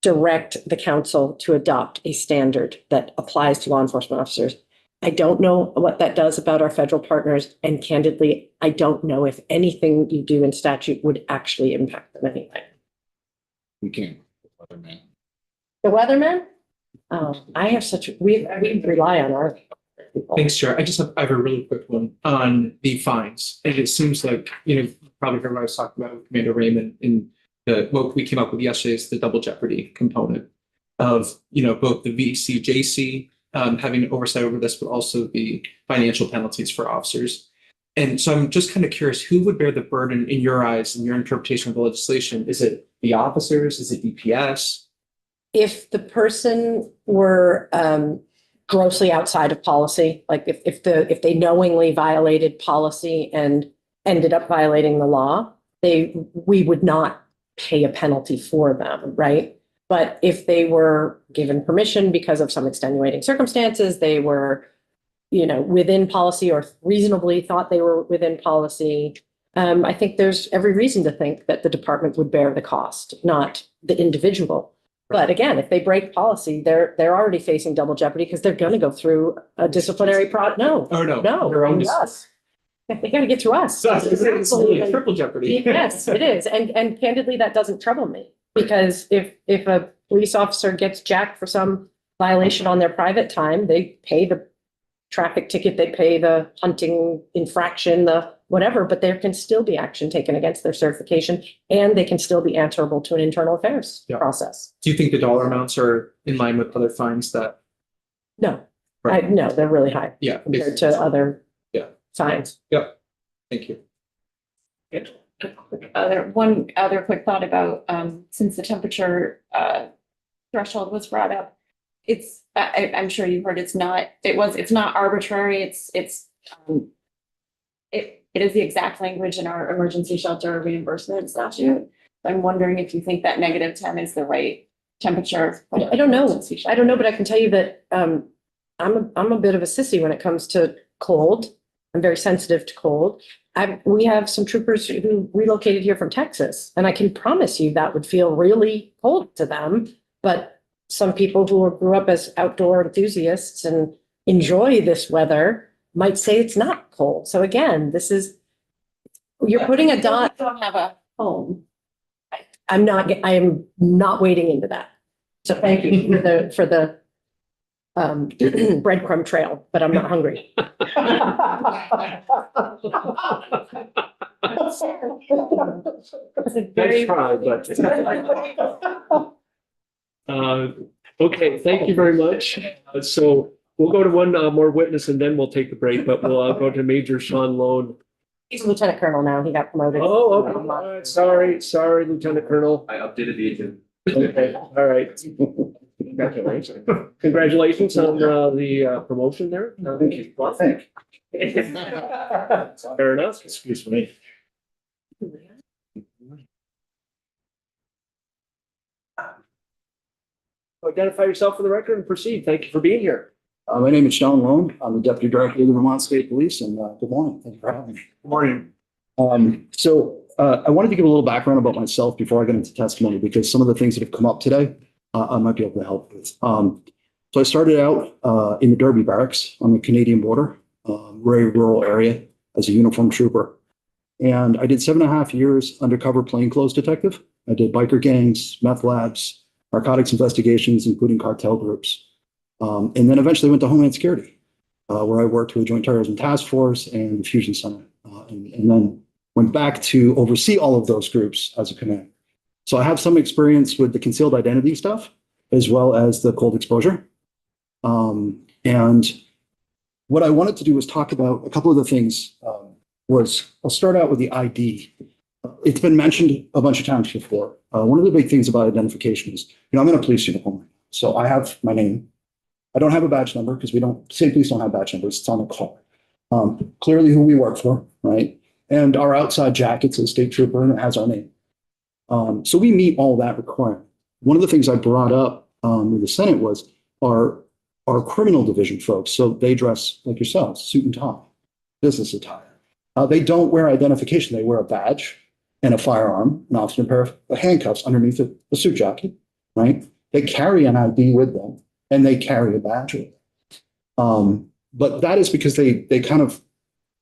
direct the council to adopt a standard that applies to law enforcement officers. I don't know what that does about our federal partners, and candidly, I don't know if anything you do in statute would actually impact them anyway. We can't. Man. The weathermen? I have we rely on our people. Thanks, Chair. I have a really quick one on the fines. And it seems like, you probably heard what I was talking about with Commander Raymond in what we came up with yesterday is the double jeopardy component of, both the VCJC having oversight over this, but also the financial penalties for officers. And so I'm just kind of curious, who would bear the burden in your eyes and your interpretation of the legislation? Is it the officers? Is it DPS? If the person were grossly outside of policy, like if they knowingly violated policy and ended up violating the law, we would not pay a penalty for them, right? But if they were given permission because of some extenuating circumstances, they were, within policy or reasonably thought they were within policy, I think there's every reason to think that the department would bear the cost, not the individual. But again, if they break policy, they're already facing double jeopardy because they're going to go through a disciplinary no. Oh, no. No, Their own us. They got to get through us. It's absolutely triple jeopardy. Yes, it is. And candidly, that doesn't trouble me because if a police officer gets jacked for some violation on their private time, they pay the traffic ticket, they pay the hunting infraction, the whatever, but there can still be action taken against their certification and they can still be answerable to an internal affairs process. Do you think the dollar amounts are in line with other fines that? No, Right. no, they're really high Yeah. compared to other fines. Yep. Thank you. One other quick thought about, since the temperature threshold was brought up, I'm sure you've heard it's not arbitrary. It is the exact language in our emergency shelter reimbursement statute. I'm wondering if you think that -10 is the right temperature. I don't know. But I can tell you that I'm a bit of a sissy when it comes to cold. I'm very sensitive to cold. We have some troopers who relocated here from Texas, and I can promise you that would feel really cold to them. But some people who grew up as outdoor enthusiasts and enjoy this weather might say it's not cold. So again, you're putting a dot. You don't have a home. I am not wading into that. So thank you for the breadcrumb trail, but I'm not hungry. Nice try, okay, thank you very much. So we'll go to one more witness and then we'll take the break, but we'll go to Major Sean Lone. He's a lieutenant colonel now. He got promoted. Oh, okay. All right. Sorry, Lieutenant Colonel. I updated the agenda. Okay, all right. Congratulations on the promotion there. Thank you. Well, thank Fair enough. Excuse me. Identify yourself for the record and proceed. Thank you for being here. My name is Sean Lone. I'm the Deputy Director of the Vermont State Police, and good morning. Thank you for having me. Good morning. I wanted to give a little background about myself before I get into testimony, because some of the things that have come up today, I might be able to help with. So I started out in the Derby Barracks on the Canadian border, very rural area, as a uniformed trooper. And I did 7.5 years undercover plainclothes detective. I did biker gangs, meth labs, narcotics investigations, including cartel groups. And then eventually went to Homeland Security, where I worked with the Joint Terrorism Task Force and the Fusion Center, and then went back to oversee all of those groups as a commander. So I have some experience with the concealed identity stuff, as well as the cold exposure. And what I wanted to do was talk about a couple of the things. I'll start out with the ID. It's been mentioned a bunch of times before. One of the big things about identification is, I'm in a police uniform, so I have my name. I don't have a badge number because state police don't have badge numbers. It's on the car. Clearly who we work for, right? And our outside jacket says state trooper and it has our name. So we meet all that requirement. One of the things I brought up with the Senate was our criminal division folks. So they dress like yourselves, suit and tie, business attire. They don't wear identification. They wear a badge and a firearm, an officer and a pair of handcuffs underneath a suit jacket, right? They carry an ID with them and they carry a badge with them. But that is because they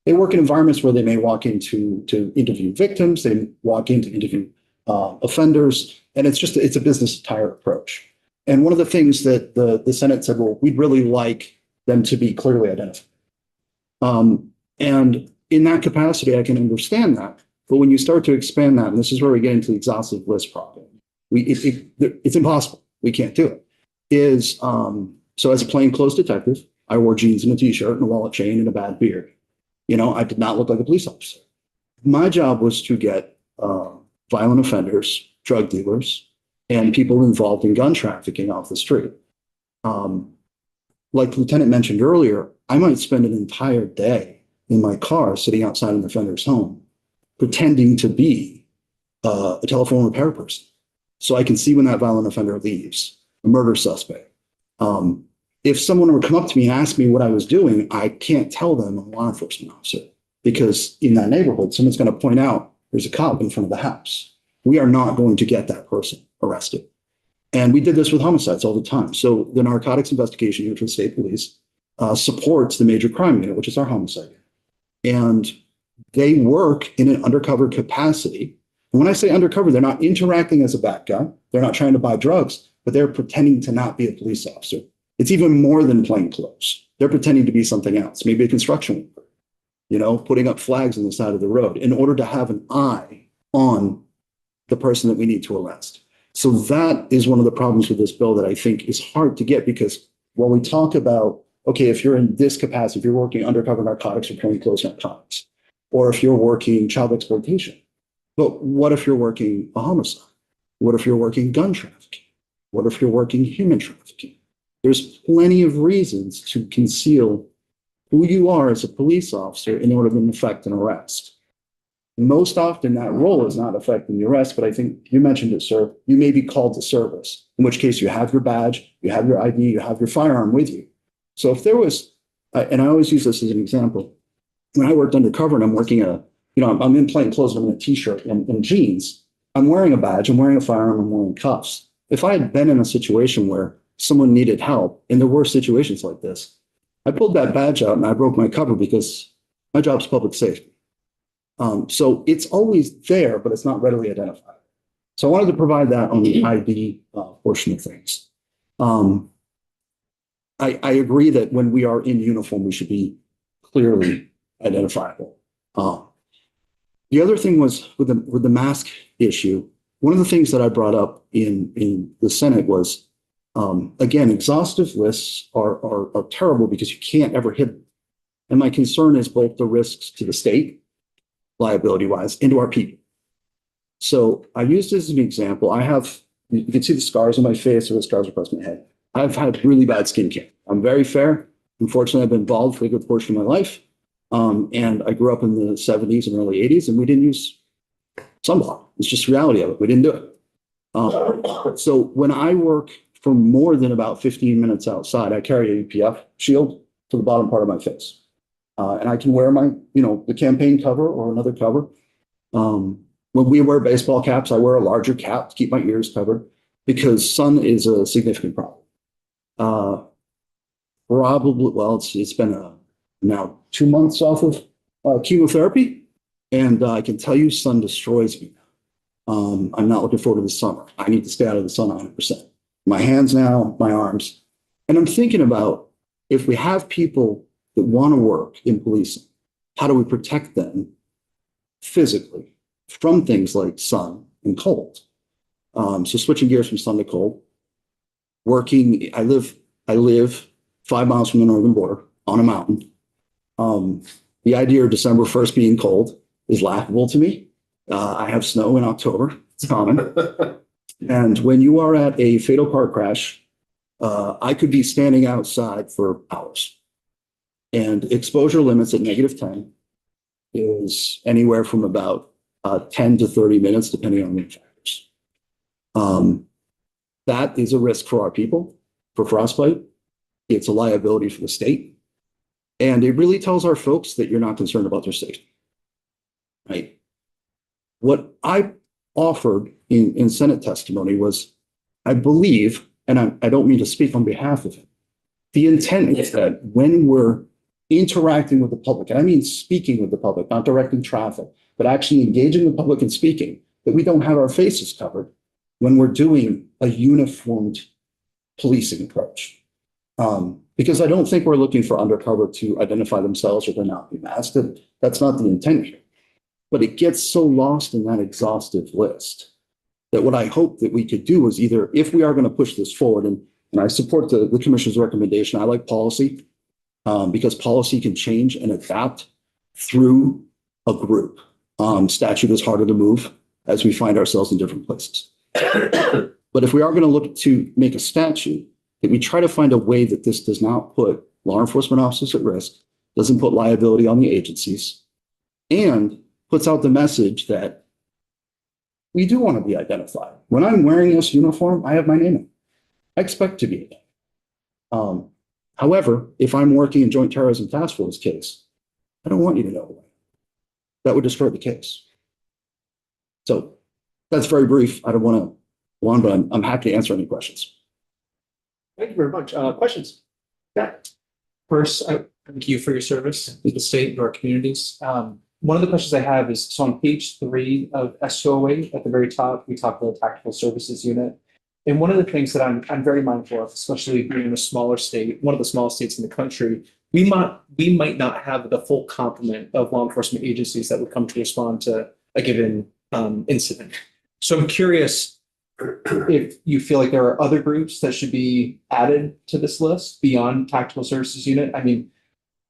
work in environments where they may walk into to interview victims, they walk in to interview offenders, and it's a business attire approach. And one of the things that the Senate said, well, we'd really like them to be clearly identified. And in that capacity, I can understand that. But when you start to expand that, and this is where we get into the exhaustive list problem, it's impossible. We can't do it. So as a plainclothes detective, I wore jeans and a t-shirt and a wallet chain and a bad beard. I did not look like a police officer. My job was to get violent offenders, drug dealers, and people involved in gun trafficking off the street. Like the lieutenant mentioned earlier, I might spend an entire day in my car sitting outside an offender's home, pretending to be a telephone repair person. So I can see when that violent offender leaves, a murder suspect. If someone were to come up to me and ask me what I was doing, I can't tell them I'm a law enforcement officer because in that neighborhood, someone's going to point out there's a cop in front of the house. We are not going to get that person arrested. And we did this with homicides all the time. So the narcotics investigation unit for the state police supports the major crime unit, which is our homicide unit. And they work in an undercover capacity. And when I say undercover, they're not interacting as a bad guy. They're not trying to buy drugs, but they're pretending to not be a police officer. It's even more than plain clothes. They're pretending to be something else, maybe a construction worker, putting up flags on the side of the road in order to have an eye on the person that we need to arrest. So that is one of the problems with this bill that I think is hard to get, because when we talk about, okay, if you're in this capacity, if you're working undercover narcotics or plainclothes narcotics, or if you're working child exploitation, but what if you're working a homicide? What if you're working gun trafficking? What if you're working human trafficking? There's plenty of reasons to conceal who you are as a police officer in order to effect an arrest. Most often that role is not affecting the arrest, but I think you mentioned it, sir. You may be called to service, in which case you have your badge, you have your ID, you have your firearm with you. So if there was, and I always use this as an example, when I worked undercover and I'm working I'm in plain clothes, I'm in a t-shirt and jeans, I'm wearing a badge, I'm wearing a firearm, I'm wearing cuffs. If I had been in a situation where someone needed help, and there were situations like this, I pulled that badge out and I broke my cover because my job's public safety. So it's always there, but it's not readily identified. So I wanted to provide that on the ID portion of things. I agree that when we are in uniform, we should be clearly identifiable. The other thing was with the mask issue. One of the things that I brought up in the Senate was, again, exhaustive lists are terrible because you can't ever hit them. And my concern is both the risks to the state, liability-wise, and to our people. So I used this as an example. You can see the scars on my face or the scars across my head. I've had really bad skin cancer. I'm very fair. Unfortunately, I've been bald for a good portion of my life. And I grew up in the 70s and early 80s, and we didn't use sunblock. It's just the reality of it. We didn't do it. So when I work for more than about 15 minutes outside, I carry a UPF shield to the bottom part of my face. And I can wear the campaign cover or another cover. When we wear baseball caps, I wear a larger cap to keep my ears covered because sun is a significant problem. It's been now 2 months off of chemotherapy, and I can tell you sun destroys me. I'm not looking forward to the summer. I need to stay out of the sun 100%. My hands now, my arms. And I'm thinking about if we have people that want to work in policing, how do we protect them physically from things like sun and cold? So switching gears from sun to cold, I live 5 miles from the northern border on a mountain. The idea of December 1st being cold is laughable to me. I have snow in October. It's common. And when you are at a fatal car crash, I could be standing outside for hours. And exposure limits at -10 is anywhere from about 10 to 30 minutes, depending on wind factors. That is a risk for our people, for frostbite. It's a liability for the state. And it really tells our folks that you're not concerned about their safety. Right? What I offered in Senate testimony was, I believe, and I don't mean to speak on behalf of it, the intent is that when we're interacting with the public, and I mean speaking with the public, not directing traffic, but actually engaging the public and speaking, that we don't have our faces covered when we're doing a uniformed policing approach. Because I don't think we're looking for undercover to identify themselves or to not be masked. That's not the intent here. But it gets so lost in that exhaustive list that what I hope that we could do is either, if we are going to push this forward, and I support the commissioner's recommendation, I like policy, because policy can change and adapt through a group. Statute is harder to move as we find ourselves in different places. But if we are going to look to make a statute, that we try to find a way that this does not put law enforcement officers at risk, doesn't put liability on the agencies, and puts out the message that we do want to be identified. When I'm wearing this uniform, I have my name in it. I expect to be. However, if I'm working in Joint Terrorism Task Force case, I don't want you to know. That would destroy the case. So that's very brief. I don't want to go on, but I'm happy to answer any questions. Thank you very much. Questions? Yeah. First, I thank you for your service to the state and to our communities. One of the questions I have is, so on page 3 of S208, at the very top, we talk about the Tactical Services Unit. And one of the things that I'm very mindful of, especially being in a smaller state, one of the smallest states in the country, we might not have the full complement of law enforcement agencies that would come to respond to a given incident. So I'm curious if you feel like there are other groups that should be added to this list beyond Tactical Services Unit. I mean,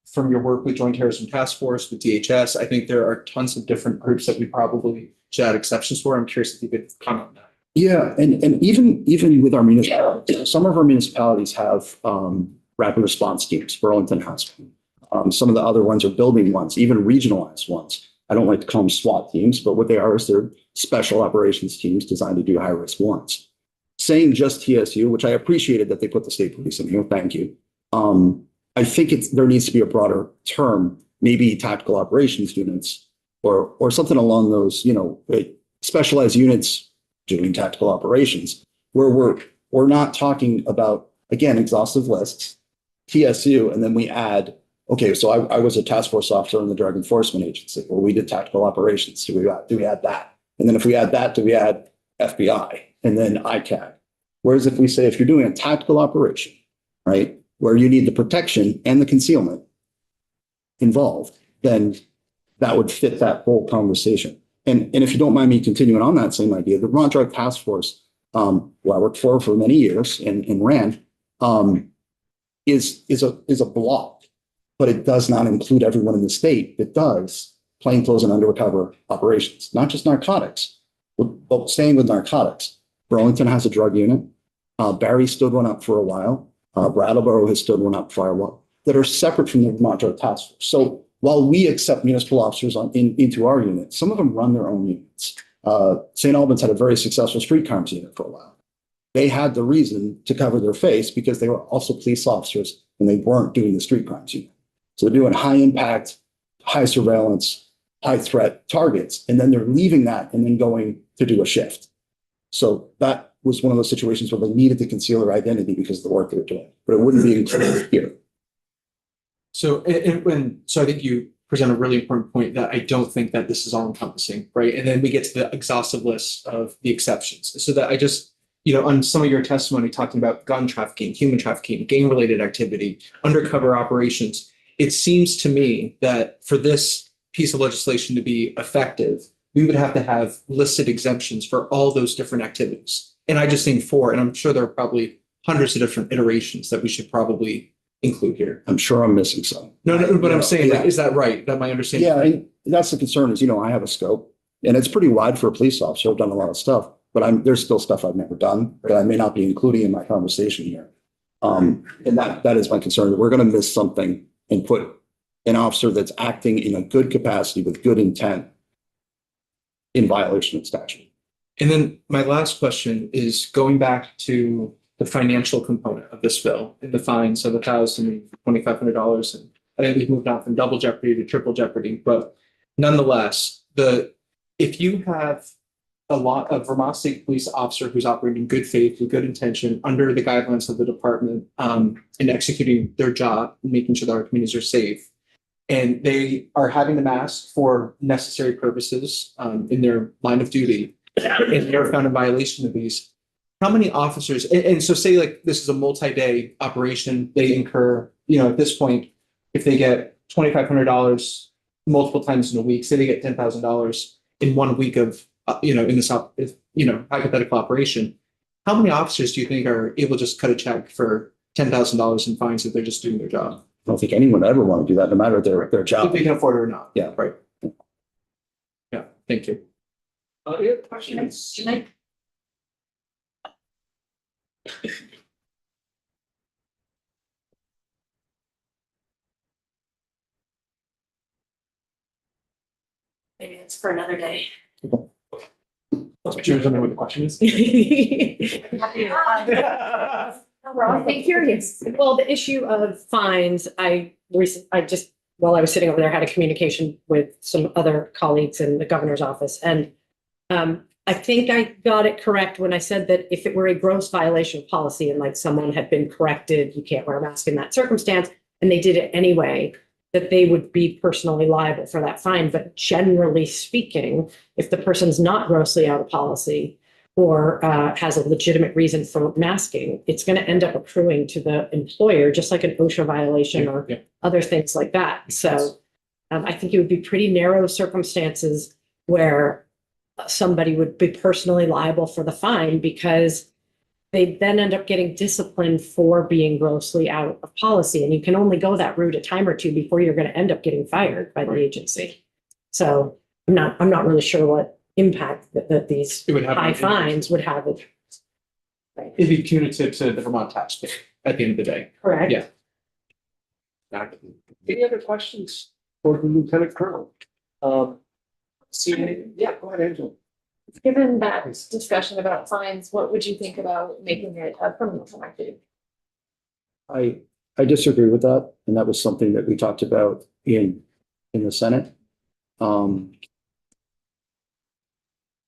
from your work with Joint Terrorism Task Force, with DHS, I think there are tons of different groups that we probably should add exceptions for. I'm curious if you could comment on that. Yeah, and even with our municipalities, some of our municipalities have rapid response teams. Burlington has one. Some of the other ones are building ones, even regionalized ones. I don't like to call them SWAT teams, but what they are is they're special operations teams designed to do high risk ones. Saying just TSU, which I appreciated that they put the state police in here. Thank you. I think there needs to be a broader term, maybe tactical operations units or something along those, specialized units doing tactical operations, where we're not talking about, again, exhaustive lists, TSU, and then we add, okay, so I was a task force officer in the Drug Enforcement Agency, where we did tactical operations. Do we add that? And then if we add that, do we add FBI and then ICAG? Whereas if we say, if you're doing a tactical operation, right, where you need the protection and the concealment involved, then that would fit that whole conversation. And if you don't mind me continuing on that same idea, the Vermont Drug Task Force, who I worked for many years and ran, is a block, but it does not include everyone in the state. It does plainclothes and undercover operations, not just narcotics, but staying with narcotics. Burlington has a drug unit. Barry stood one up for a while. Brattleboro has stood one up for a while, that are separate from the Vermont Drug Task Force. So while we accept municipal officers into our unit, some of them run their own units. St. Albans had a very successful street crimes unit for a while. They had the reason to cover their face because they were also police officers and they weren't doing the street crimes unit. So they're doing high impact, high surveillance, high threat targets, and then they're leaving that and then going to do a shift. So that was one of those situations where they needed to conceal their identity because of the work they were doing, but it wouldn't be included here. So, so I think you present a really important point that I don't think that this is all encompassing, right? And then we get to the exhaustive list of the exceptions. So that I just, on some of your testimony talking about gun trafficking, human trafficking, gang-related activity, undercover operations, it seems to me that for this piece of legislation to be effective, we would have to have listed exemptions for all those different activities. And I just think and I'm sure there are probably hundreds of different iterations that we should probably include here. I'm sure I'm missing some. No, but I'm saying, is that right? That my understanding? Yeah, and that's the concern is, I have a scope and it's pretty wide for a police officer. I've done a lot of stuff, but there's still stuff I've never done that I may not be including in my conversation here. And that is my concern, that we're going to miss something and put an officer that's acting in a good capacity with good intent in violation of statute. And then my last question is going back to the financial component of this bill and the fines of $1,000 and $2,500. And I think we've moved on from double jeopardy to triple jeopardy. But nonetheless, if you have a lot of Vermont State Police officer who's operating in good faith, with good intention, under the guidelines of the department, and executing their job, and making sure that our communities are safe. And they are having the mask for necessary purposes, in their line of duty, and they're found in violation of these. How many officers, and so say like this is a multi-day operation, they incur, at this point, if they get $2,500 multiple times in a week, say they get $10,000 in 1 week of, in this, hypothetical operation, how many officers do you think are able to just cut a check for $10,000 in fines if they're just doing their job? I don't think anyone would ever want to do that, no matter their If job. they can afford it or not. Yeah. Right. Yeah, thank you. Any other questions? Maybe it's for another day. Chair, I don't know what the question is. We're all being curious. Well, the issue of fines, I just, while I was sitting over there, had a communication with some other colleagues in the governor's office. And I think I got it correct when I said that if it were a gross violation of policy and like someone had been corrected, you can't wear a mask in that circumstance, and they did it anyway, that they would be personally liable for that fine. But generally speaking, if the person's not grossly out of policy or has a legitimate reason for masking, it's going to end up accruing to the employer, just like an OSHA violation or other things like that. So I think it would be pretty narrow circumstances where somebody would be personally liable for the fine, because they then end up getting disciplined for being grossly out of policy. And you can only go that route a time or two before you're going to end up getting fired by the agency. So I'm not really sure what impact that these It would have high an fines would have. It'd be punitive to the Vermont taxpayer at the end of the day. Correct. Yeah. Any other questions for the Lieutenant Colonel? Yeah, go ahead, Angela. Given that discussion about fines, what would you think about making it a criminal penalty? I disagree with that, and that was something that we talked about in the Senate.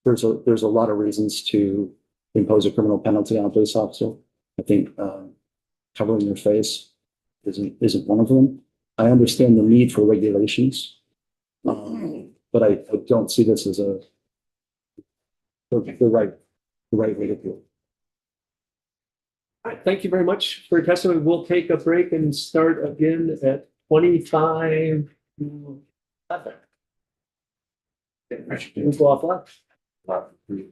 There's a lot of reasons to impose a criminal penalty on a police officer. I think covering your face isn't one of them. I understand the need for regulations, but I don't see this as the right way to do it. All right, thank you very much for your testimony. We'll take a break and start again at 25. We'll go offline.